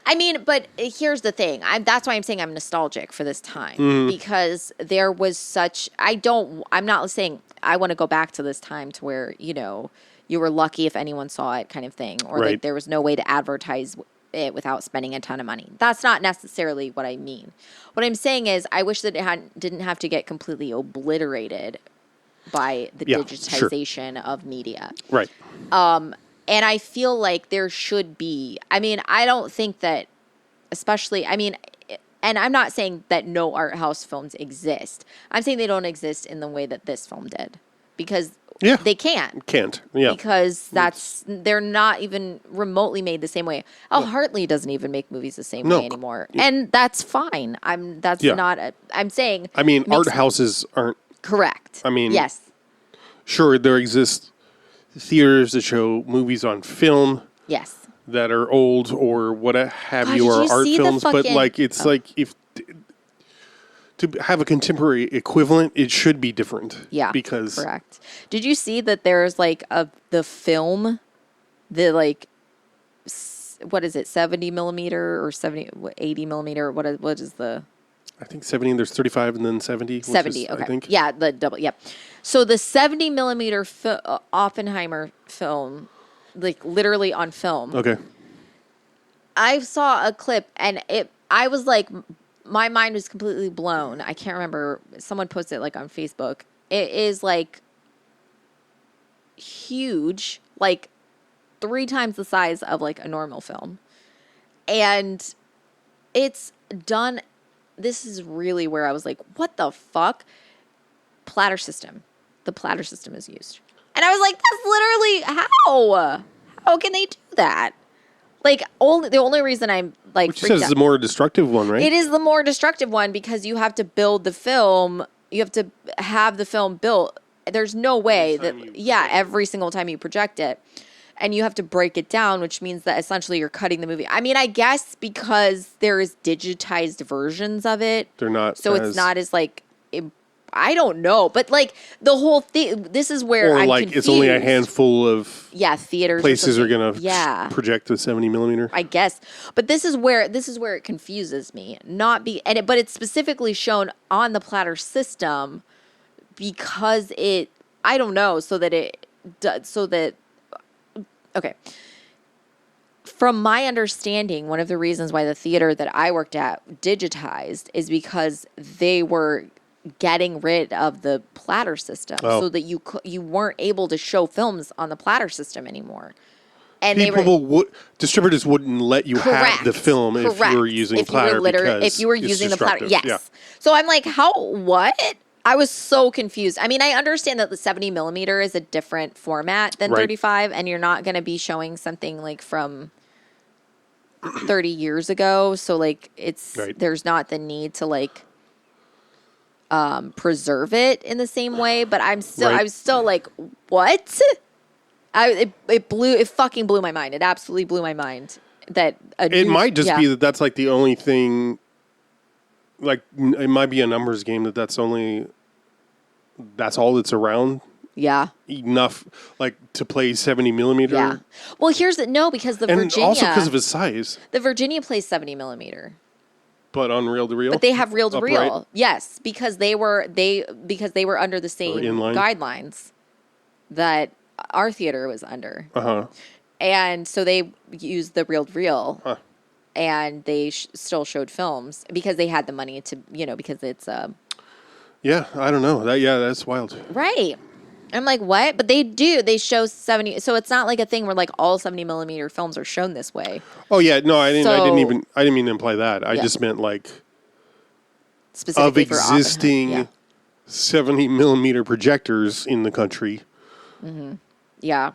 I mean, but here's the thing. That's why I'm saying I'm nostalgic for this time, because there was I'm not saying I want to go back to this time to where, you were lucky if anyone saw it kind of thing, or there was no way to advertise it without spending a ton of money. That's not necessarily what I mean. What I'm saying is I wish that it didn't have to get completely obliterated by the digitization of media. Right. And I feel like there should be, I don't think that, especially, and I'm not saying that no art house films exist. I'm saying they don't exist in the way that this film did, because they can't. Yeah. Because they're not even remotely made the same way. Hal Hartley doesn't even make movies the same way anymore. And that's fine. I'm saying. Art houses aren't. Correct. Yes. Sure, there exist theaters that show movies on film. Yes. That are old or what have you, or art films, but if to have a contemporary equivalent, it should be different. Yeah, because correct. Did you see that there's the film, what is it, 70 millimeter or 80 millimeter? What is the? I think 70. There's 35 and then 70. 70. Okay. I think. Yeah, the double. Yeah. So the 70 millimeter Oppenheimer film, literally on film. Okay. I saw a clip and I was my mind was completely blown. I can't remember. Someone posted it on Facebook. It is huge, 3 times the size of a normal film. And it's done. This is really where I was what the fuck? Platter system. The platter system is used. And I was that's literally how? How can they do that? The only reason I'm which says it's the more destructive one, right? It is the more destructive one because you have to build the film have the film built. There's no way that every single time you project it, and you have to break it down, which means that essentially you're cutting the movie. I mean, I guess because there is digitized versions of it, they're not, so it's not as like. I don't know, but like the whole thing. This is where I'm confused. It's only a handful of theaters places are going to project the 70 millimeter. I guess, but this is where it confuses me. But it's specifically shown on the platter system because I don't know, okay. From my understanding, one of the reasons why the theater that I worked at digitized is because they were getting rid of the platter system so that you weren't able to show films on the platter system anymore. And distributors wouldn't let you have the film if you were using platter if you were using the platter. Yes. Yeah. So I'm like, what? I was so confused. I mean, I understand that the 70 millimeter is a different format than 35, and you're not going to be showing something like from 30 years ago. So like there's not the need to like preserve it in the same way, but I was still like, what? It fucking blew my mind. It absolutely blew my mind that it might just be that that's like the only thing. Like it might be a numbers game that's all that's around. Yeah. Enough like to play 70 millimeter. Yeah. Well, because the Virginia, and also because of his size, the Virginia plays 70 millimeter. But on reel to reel? But they have reel to reel. Yes, because they were under the same guidelines that our theater was under. Uh-huh. And so they used the reel to reel. Huh. And they still showed films because they had the money to, because it's yeah, I don't know. That's wild. Right. I'm like, what? But they do. They show 70. So it's not like a thing where like all 70 millimeter films are shown this way. Oh yeah, no, I didn't mean to imply that. I just meant like specifically of existing 70 millimeter projectors in the country. Mm-hmm. Yeah.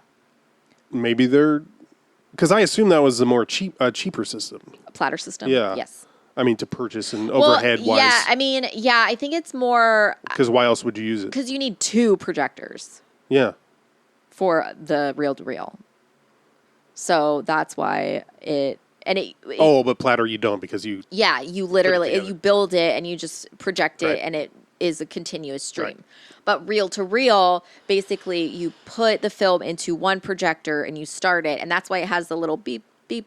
Maybe because I assume that was the cheaper system. A platter system. Yeah. Yes. I mean, to purchase and overhead wise. Yeah, I think it's more... Because why else would you use it? Because you need 2 projectors. Yeah. For the reel-to-reel. So that's why but platter you don't because you... Yeah, you literally... You build it and you just project it and it is a continuous stream. Right. But reel-to-reel, basically, you put the film into one projector and you start it. And that's why it has the little beep, beep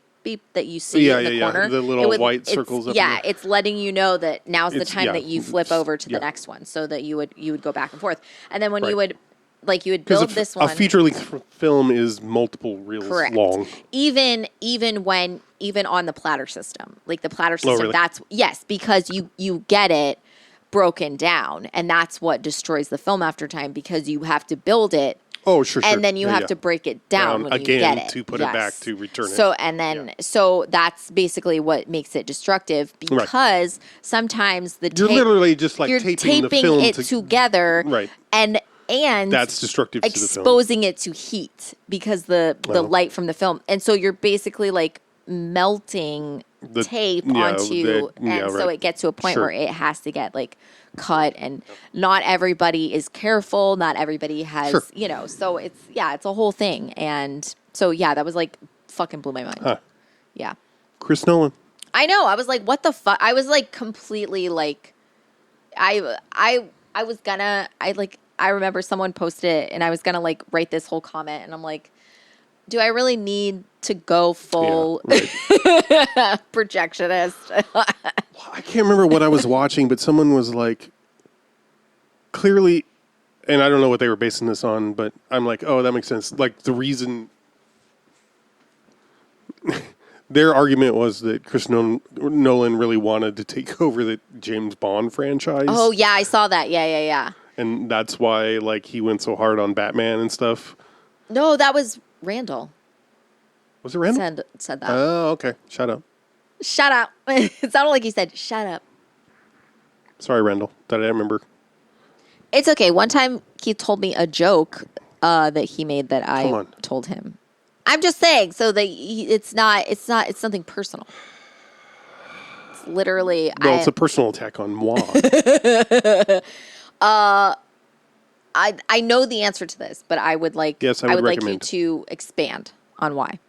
that you see in the corner. The little white circles up there. It's letting you know that now's the time that you flip over to the next one so that you would go back and forth. And then when you would build this one. A feature-length film is multiple reels long. Even on the platter system. Like the platter system, really? Because you get it broken down, and that's what destroys the film after time because you have to build it. Oh, sure. And then you have to break it down when you get it. To put it back to return it. So that's basically what makes it destructive because sometimes you're literally just like taping the film together. Right. And that's destructive to the film. Exposing it to heat because the light from the film. And so you're basically like melting the tape onto, so it gets to a point where it has to get like cut, and not everybody is careful. Not everybody has, so it's a whole thing. And so, that was like fucking blew my mind. Huh. Yeah. Chris Nolan. I know. I was like, what the fuck? I was like completely like, I remember someone posted it and I was going to like write this whole comment and I'm like, do I really need to go full projectionist? I can't remember what I was watching, but someone was like, clearly, and I don't know what they were basing this on, but I'm like, oh, that makes sense. Like the reason their argument was that Chris Nolan really wanted to take over the James Bond franchise. Oh yeah, I saw that. Yeah. And that's why like he went so hard on Batman and stuff. No, that was Randall. Was it Randall? Said that. Oh, okay. Shut up. Shut up. It sounded like he said, shut up. Sorry, Randall. That I remember. It's okay. One time he told me a joke that he made that I told him. I'm just saying so that it's something personal. It's literally. Well, it's a personal attack on moi. I know the answer to this, but I would like Yes, I would like you recommend. to expand on why.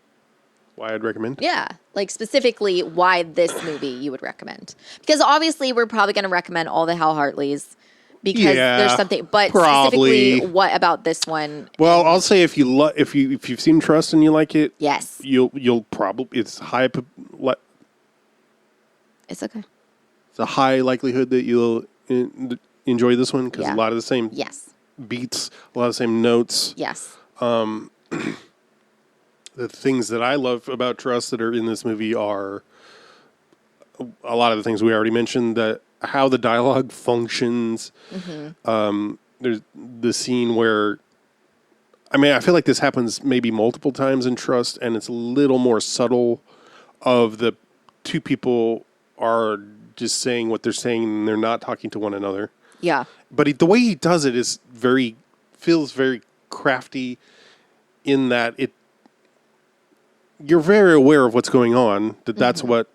Why I'd recommend? Yeah, like specifically why this movie you would recommend. Because obviously we're probably going to recommend all the Hal Hartleys because there's something, but probably. specifically what about this one? Well, I'll say if you've seen Trust and you like it, Yes. you'll probably it's It's okay. it's a high likelihood that you'll enjoy this one because Yeah. a lot of the same Yes. beats, a lot of the same notes. Yes. The things that I love about Trust that are in this movie are a lot of the things we already mentioned, that how the dialogue functions. There's the scene where, I feel like this happens maybe multiple times in Trust, and it's a little more subtle of the two people are just saying what they're saying and they're not talking to one another. Yeah. But the way he does it is feels very crafty in that you're very aware of what's going on, that that's what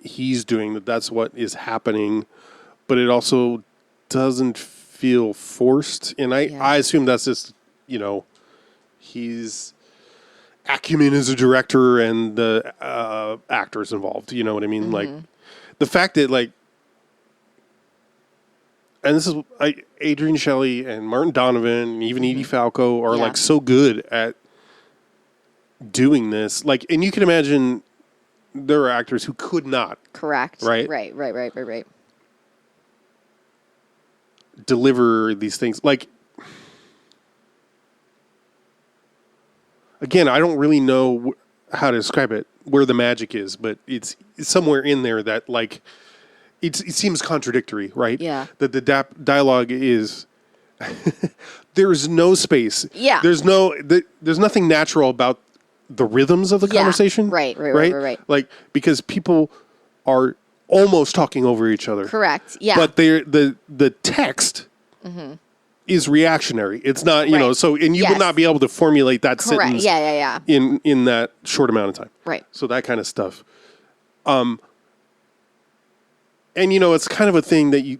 he's doing, that's what is happening, but it also doesn't feel forced. And I assume that's just, he's acumen as a director and the actors involved. You know what I mean? Like the fact that and this is Adrienne Shelly and Martin Donovan and even Edie Falco are so good at doing this. And you can imagine there are actors who could not. Correct. Right? Right. Deliver these things. Again, I don't really know how to describe it, where the magic is, but it's somewhere in there that it seems contradictory, right? Yeah. That the dialogue is there's no space. Yeah. There's nothing natural about the rhythms of the conversation. Right. Because people are almost talking over each other. Correct. Yeah. But the text is reactionary. It's not, you know, and you will not be able to formulate that Correct. sentence in that short amount of time. Right. So that kind of stuff. And, it's kind of a thing that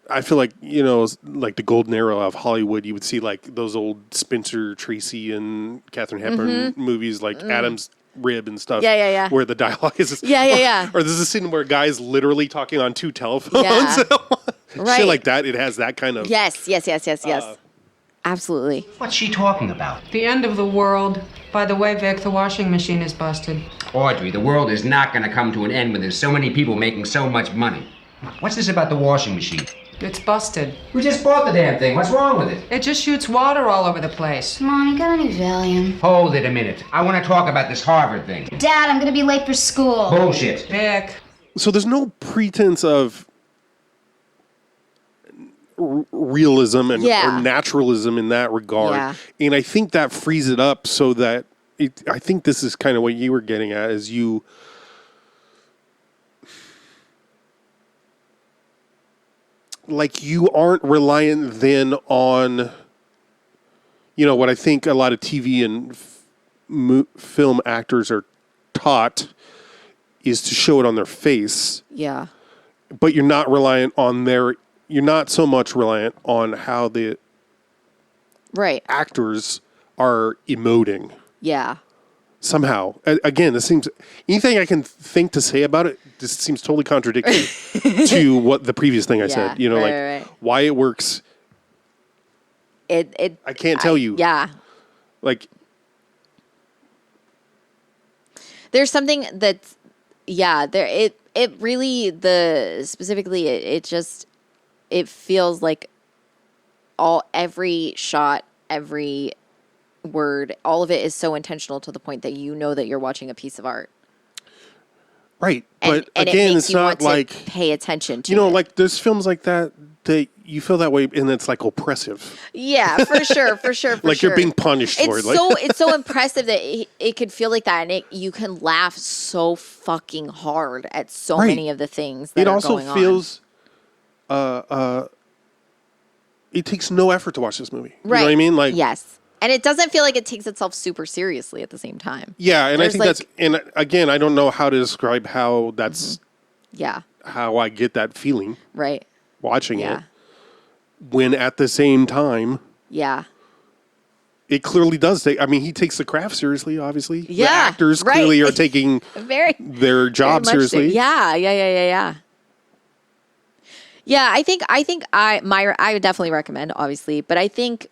I feel like, like the golden era of Hollywood, you would see those old Spencer Tracy and Katharine Hepburn movies like Adam's Rib and stuff. Yeah. Where the dialogue is. Or there's a scene where a guy's literally talking on two telephones. Yeah. Right. Shit like that. It has that kind of. Yes. Absolutely. What's she talking about? The end of the world. By the way, Vic, the washing machine is busted. Audrey, the world is not going to come to an end when there's so many people making so much money. What's this about the washing machine? It's busted. We just bought the damn thing. What's wrong with it? It just shoots water all over the place. Mom, you got any Valium? Hold it a minute. I want to talk about this Harvard thing. Dad, I'm gonna be late for school. Bullshit. Vic. So there's no pretense of realism and or naturalism in that regard. Yeah. And I think that frees it up so that I think this is kind of what you were getting at, is you aren't reliant then on, what I think a lot of TV and film actors are taught is to show it on their face. Yeah. But you're not reliant on you're not so much reliant on how the actors are emoting. Yeah. Somehow. Again, this seems, anything I can think to say about it, this seems totally contradictory to what the previous thing I said. Why it works. I can't tell you. Yeah. There's something that's, it really, specifically, it feels like every shot, every word, all of it is so intentional to the point that you know that you're watching a piece of art. Right. But and again, it makes it's you not want to pay attention to it. There's films like that you feel that way and it's oppressive. Yeah, for sure. You're being punished for it. It's so impressive that it could feel like that, and you can laugh so fucking hard at so many of the things that are going on. It also feels it takes no effort to watch this movie. Right. You know what I mean? Yes. And it doesn't feel like it takes itself super seriously at the same time. Yeah, and I think and again, I don't know how to describe how that's how I get that feeling. Right. Watching it. when at the same time, yeah, it clearly does take. I mean, he takes the craft seriously. Obviously, yeah, the actors clearly are taking their job seriously. So. Yeah. Yeah, I think I would definitely recommend, obviously, but I think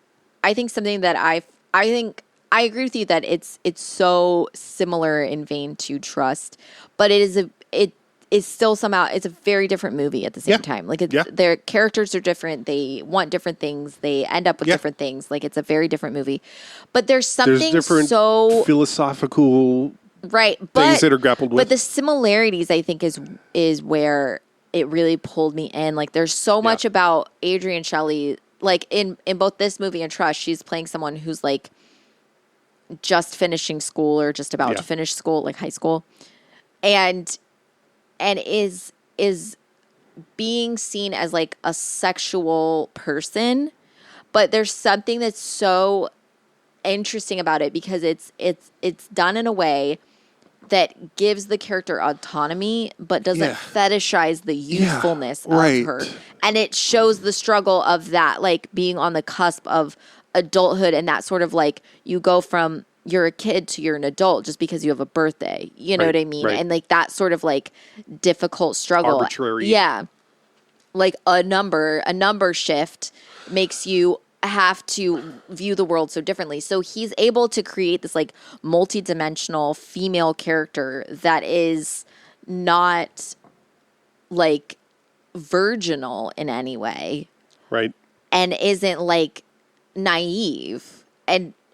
something that I think I agree with you that it's so similar in vein to Trust, but it is still somehow it's a very different movie at the same time. Like their characters are different, they want different things, they end up with different things. Like it's a very different movie, but there's something different so philosophical things that are grappled with. But the similarities, I think, is where it really pulled me in. Like there's so much about Adrienne Shelly, like in both this movie and Trust, she's playing someone who's like just finishing school or just about to finish school, like high school, and is being seen as like a sexual person, but there's something that's so interesting about it because it's done in a way that gives the character autonomy, but doesn't fetishize the youthfulness of her. And it shows the struggle of that, like being on the cusp of adulthood and that sort of like you go from you're a kid to you're an adult just because you have a birthday. You know what I mean? And like that sort of like difficult struggle. Arbitrary. Yeah. Like a number shift makes you have to view the world so differently. So he's able to create this like multi-dimensional female character that is not like virginal in any way. Right. And isn't like naive.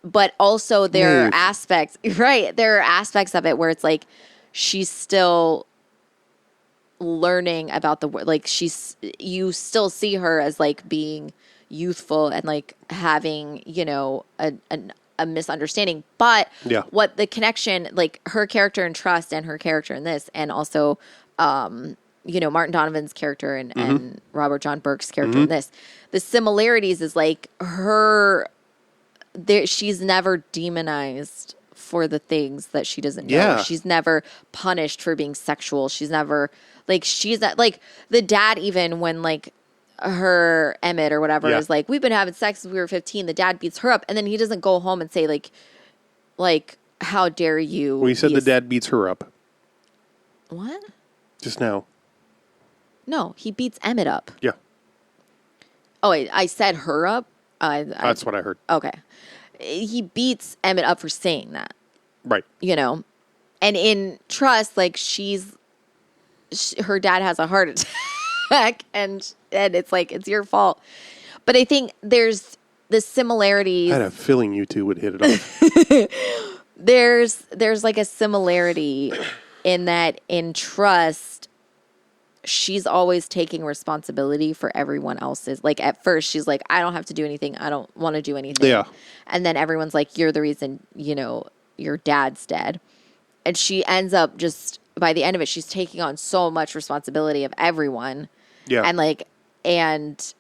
But also there are aspects, there are aspects of it where it's like she's still learning about the world. Like you still see her as like being youthful and like having, you know, a misunderstanding. But what the connection, like her character in Trust and her character in this, and also, you know, Martin Donovan's character and Robert John Burke's character in this, the similarities is like she's never demonized for the things that she doesn't know. Yeah. She's never punished for being sexual. She's never she's not like the dad, even when like her Emmett or whatever is like, we've been having sex since we were 15. The dad beats her up, and then he doesn't go home and say like how dare you? Well, you said the dad beats her up. What? Just now. No, he beats Emmett up. Yeah. Oh, wait, I said her up. That's what I heard. Okay. He beats Emmett up for saying that. Right. You know, and in Trust, like her dad has a heart attack, and it's like it's your fault. But I think there's the similarities. I had a feeling you two would hit it off. There's like a similarity in that in Trust, she's always taking responsibility for everyone else's. Like at first she's like, I don't have to do anything. I don't want to do anything. Yeah. And then everyone's like, you're the reason, you know, your dad's dead. And she ends up just, by the end of it, she's taking on so much responsibility of everyone. Yeah. And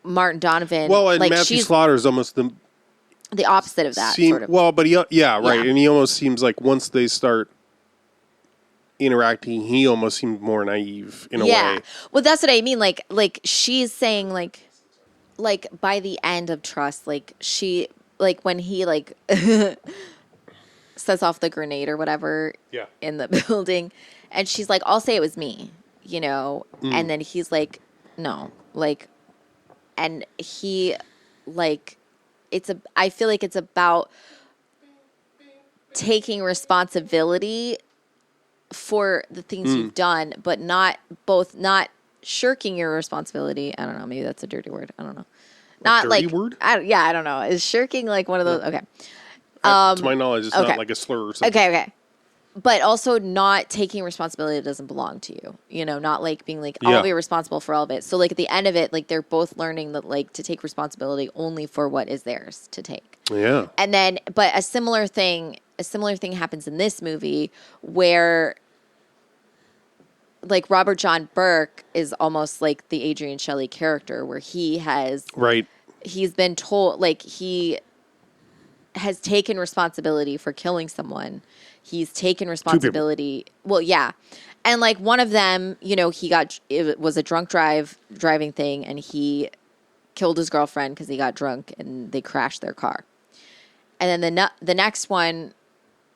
Martin Donovan. Well, and like Matthew Slaughter is almost the opposite of that, sort of. Well, but right. And he almost seems like once they start interacting, he almost seemed more naive in a way. Well, that's what I mean. Like she's saying like by the end of Trust, like she, like when he like sets off the grenade or whatever in the building, and she's like, I'll say it was me, you know, and then he's like, no, like, and he like, I feel like it's about taking responsibility for the things you've done, but not shirking your responsibility. I don't know. Maybe that's a dirty word. I don't know. Not dirty like word? I don't know. Is shirking like one of those? Okay. To my knowledge, it's not like a slur or something. Okay. But also not taking responsibility that doesn't belong to you. You know, not like being like, I'll be responsible for all of it. So like at the end of it, like they're both learning that like to take responsibility only for what is theirs to take. Yeah. And then, but a similar thing happens in this movie where like Robert John Burke is almost like the Adrienne Shelly character, where he's been told, like he has taken responsibility for killing someone. He's taken responsibility. Well, yeah. And like one of them, you know, it was a driving thing, and he killed his girlfriend because he got drunk and they crashed their car. And then the next one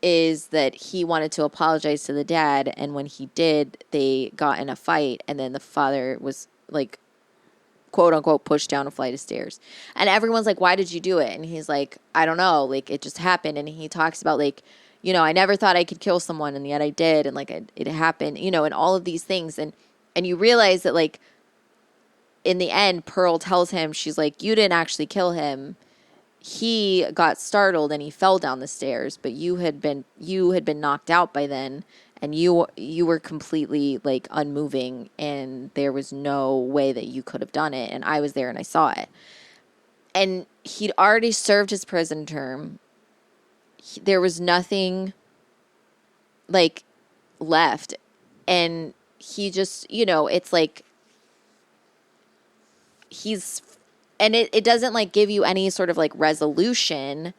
is that he wanted to apologize to the dad, and when he did, they got in a fight, and then the father was like, quote unquote, pushed down a flight of stairs. And everyone's like, why did you do it? And he's like, I don't know, like, it just happened. And he talks about, like, you know, I never thought I could kill someone, and yet I did, and like it happened, you know, and all of these things. And you realize that, like, in the end, Pearl tells him, she's like, you didn't actually kill him. He got startled and he fell down the stairs, but you had been knocked out by then, and you were completely, like, unmoving, and there was no way that you could have done it, and I was there and I saw it. And he'd already served his prison term. There was nothing, like, left, and he just, you know, it's like and it doesn't, like, give you any sort of, like, resolution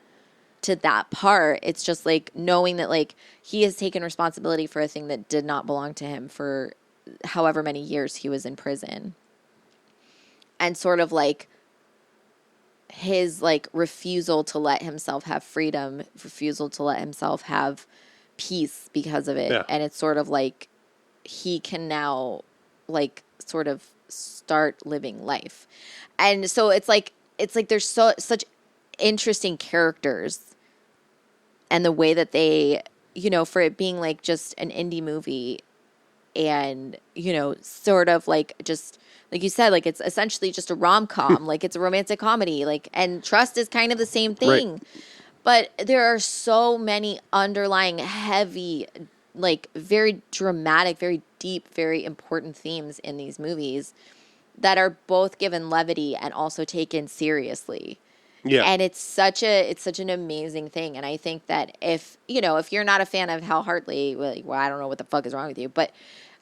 to that part. It's just, like, knowing that, like, he has taken responsibility for a thing that did not belong to him for however many years he was in prison. And sort of, like, his, like, refusal to let himself have freedom, refusal to let himself have peace because of it. Yeah. And it's sort of like he can now, like, sort of start living life. And so it's like there's such interesting characters, and the way that they, you know, for it being like just an indie movie, and, you know, sort of like, just like you said, like, it's essentially just a rom-com, like, it's a romantic comedy, like, and Trust is kind of the same thing. Right. But there are so many underlying heavy, like, very dramatic, very deep, very important themes in these movies that are both given levity and also taken seriously. Yeah. And it's such an amazing thing. And I think that if you're not a fan of Hal Hartley, well, I don't know what the fuck is wrong with you, but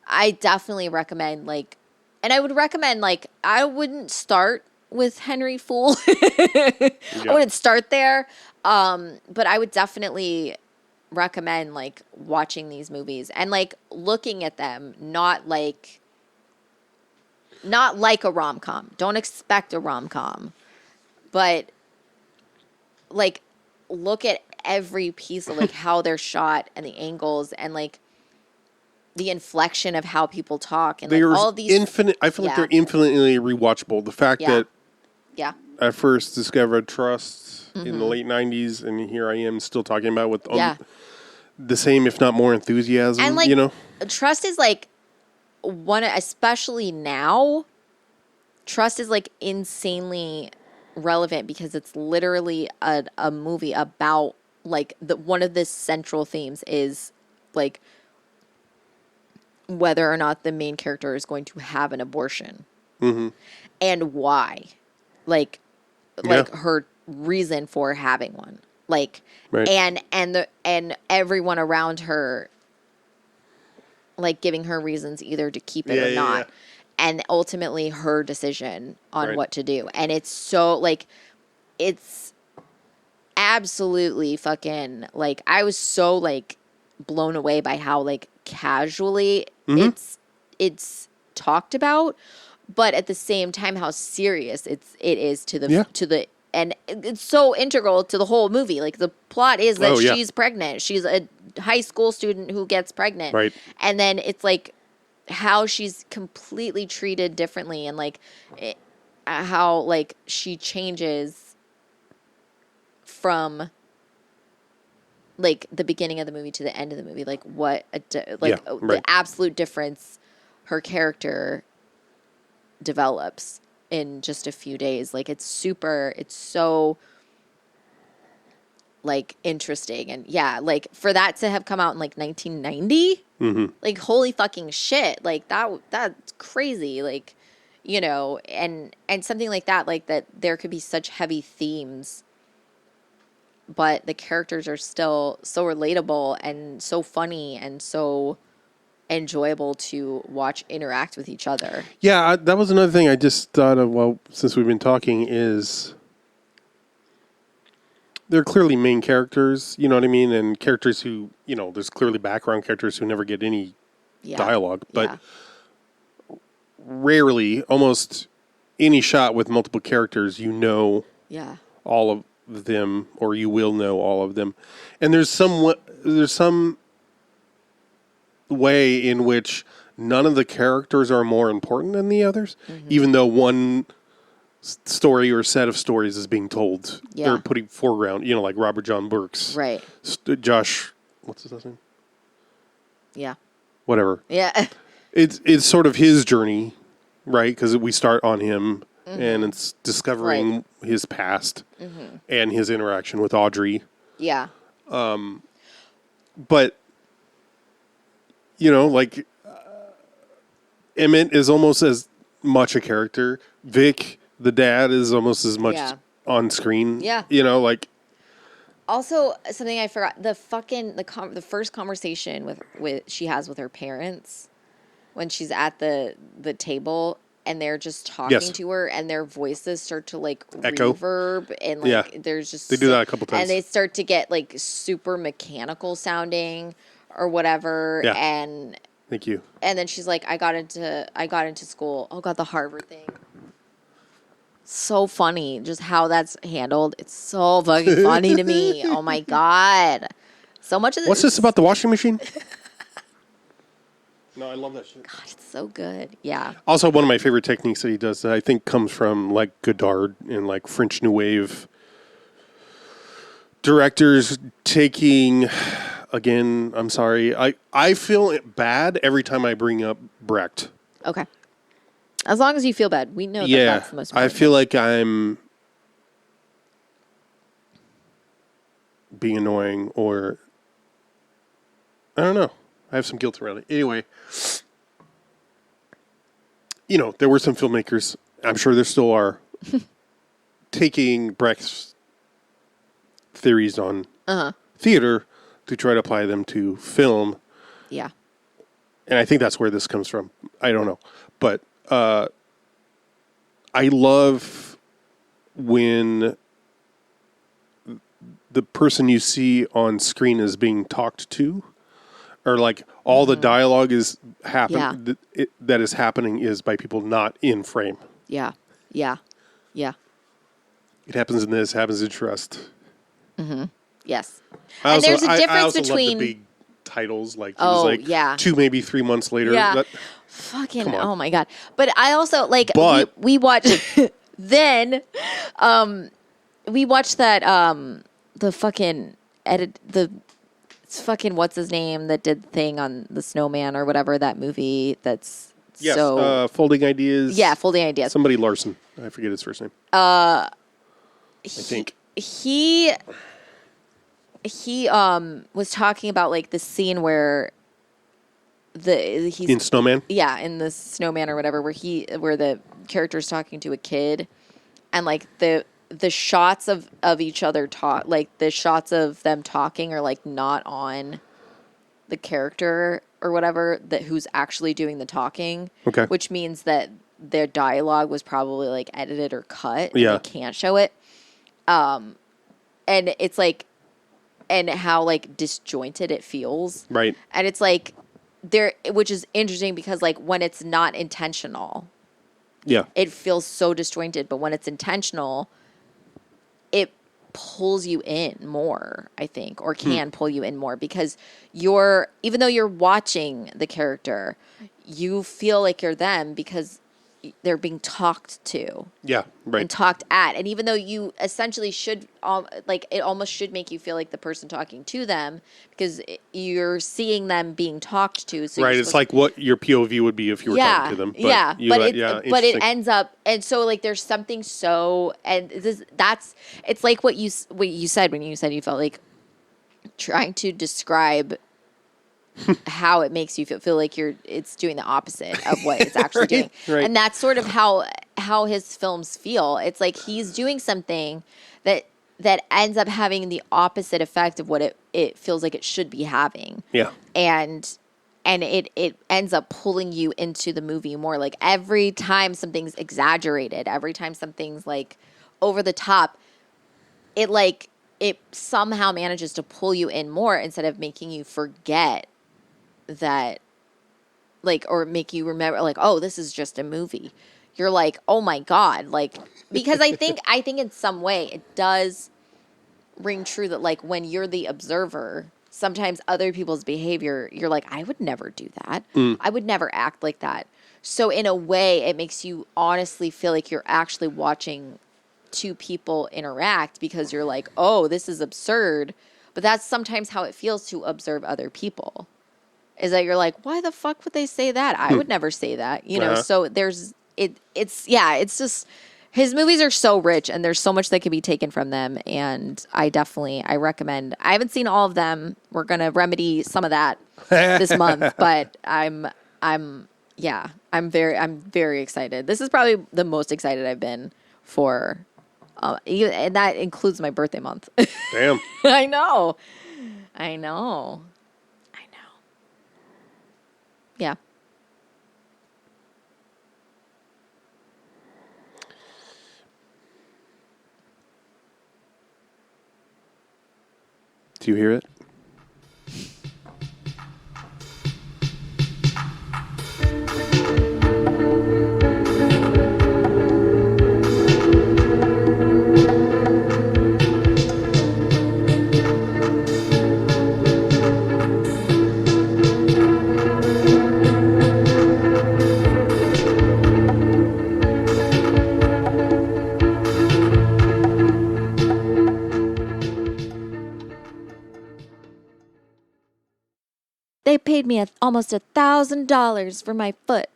I definitely recommend, like, and I would recommend, like, I wouldn't start with Henry Fool. I wouldn't start there. But I would definitely recommend, like, watching these movies and, like, looking at them, not like a rom-com. Don't expect a rom-com. But, like, look at every piece of, like, how they're shot and the angles and, like, the inflection of how people talk and, like, all of these I feel like they're infinitely rewatchable. The fact that I first discovered Trust in the late 90s, and here I am still talking about with the same, if not more, enthusiasm. And, like, you know, Trust is, like, one, especially now, Trust is, like, insanely relevant because it's literally a movie about, like, one of the central themes is, like, whether or not the main character is going to have an abortion, and why, like her reason for having one, like, right. and everyone around her, like, giving her reasons either to keep it or not. Yeah. And ultimately her decision on what to do. And it's so, like, it's absolutely fucking, like, I was so, like, blown away by how, like, casually it's talked about, but at the same time how serious it is to the and it's so integral to the whole movie. Like, the plot is that she's pregnant. She's a high school student who gets pregnant. Right. And then it's, like, how she's completely treated differently, and, like, how, like, she changes from, like, the beginning of the movie to the end of the movie. Like, what the absolute difference her character develops in just a few days. Like, it's so, like, interesting. And like, for that to have come out in, like, 1990, like, holy fucking shit, like, that's crazy. Like, you know, and something like that, like, that there could be such heavy themes, but the characters are still so relatable and so funny and so enjoyable to watch interact with each other. Yeah, that was another thing I just thought of, well, since we've been talking, is they're clearly main characters, you know what I mean? And characters who, you know, there's clearly background characters who never get any dialogue, but rarely, almost any shot with multiple characters, you know Yeah. all of them, or you will know all of them. And there's some way in which none of the characters are more important than the others, even though one story or set of stories is being told. Yeah. They're putting foreground, like Robert John Burke's. Right. Josh, what's his last name? Yeah. Whatever. Yeah. It's sort of his journey, right? Because we start on him, and it's discovering his past and his interaction with Audrey. Yeah. But, Emmett is almost as much a character. Vic, the dad, is almost as much on screen. Yeah. Also, something I forgot, the first conversation with she has with her parents when she's at the table and they're just talking to her and their voices start to echo, reverb and there's just they do that a couple times and they start to get super mechanical sounding or whatever and thank you. And then she's like, I got into school. Oh God, the Harvard thing. So funny, just how that's handled. It's so fucking funny to me. Oh my God. So much of this. What's this about the washing machine? No, I love that shit. God, it's so good. Yeah. Also, one of my favorite techniques that he does that I think comes from Godard and French New Wave directors taking, again, I'm sorry, I feel bad every time I bring up Brecht. Okay. As long as you feel bad. We know that's the most important I feel like I'm being annoying or I don't know. I have some guilt around it. Anyway, there were some filmmakers, I'm sure there still are, taking Brecht's theories on theater to try to apply them to film. Yeah. And I think that's where this comes from. I don't know. But I love when the person you see on screen is being talked to, or all the dialogue is that is happening is by people not in frame. Yeah. Yeah. Yeah. It happens in this, happens in Trust. Mm-hmm. Yes. And there's a difference I also between love the big titles, it was 2, maybe 3 months later. Yeah. Fucking, oh my God. But I also, we watched, then, we watched that, the fucking what's his name that did the thing on the Snowman or whatever, that movie that's Folding Ideas. Yeah, Folding Ideas. Somebody Larson. I forget his first name. I think. He was talking about the scene where he's in Snowman. Yeah, in the Snowman or whatever, where the character's talking to a kid, and the shots of each other talk, the shots of them talking are not on the character or whatever who's actually doing the talking. Okay, which means that their dialogue was probably edited or cut. Yeah, and they can't show it. And it's and how disjointed it feels. Right. And it's which is interesting because when it's not intentional, it feels so disjointed. But when it's intentional, it pulls you in more, I think, or can pull you in more because even though you're watching the character, you feel like you're them because they're being talked to. Yeah, right. And talked at. And even though you essentially should, it almost should make you feel like the person talking to them because you're seeing them being talked to. So right, it's what your POV would be if you were talking to them. But but it ends up, and so there's something so, and it's what you said when you said you felt like trying to describe how it makes you feel like it's doing the opposite of what it's actually doing. Right. And that's sort of how his films feel. It's he's doing something that ends up having the opposite effect of what it feels like it should be having. Yeah. And it ends up pulling you into the movie more. Every time something's exaggerated, every time something's over the top, it somehow manages to pull you in more instead of making you forget that, or make you remember, oh, this is just a movie. you're like, oh my God. Like, because I think in some way it does ring true that like when you're the observer, sometimes other people's behavior, you're like, I would never do that. I would never act like that. So in a way, it makes you honestly feel like you're actually watching two people interact because you're like, oh, this is absurd. But that's sometimes how it feels to observe other people. Is that you're like, why the fuck would they say that? I would never say that. You know, so it's just, his movies are so rich and there's so much that can be taken from them. And I recommend, I haven't seen all of them. We're going to remedy some of that this month, but I'm very excited. This is probably the most excited I've been for, and that includes my birthday month. Damn. I know. Yeah. Do you hear it? They paid me almost $1,000 for my foot.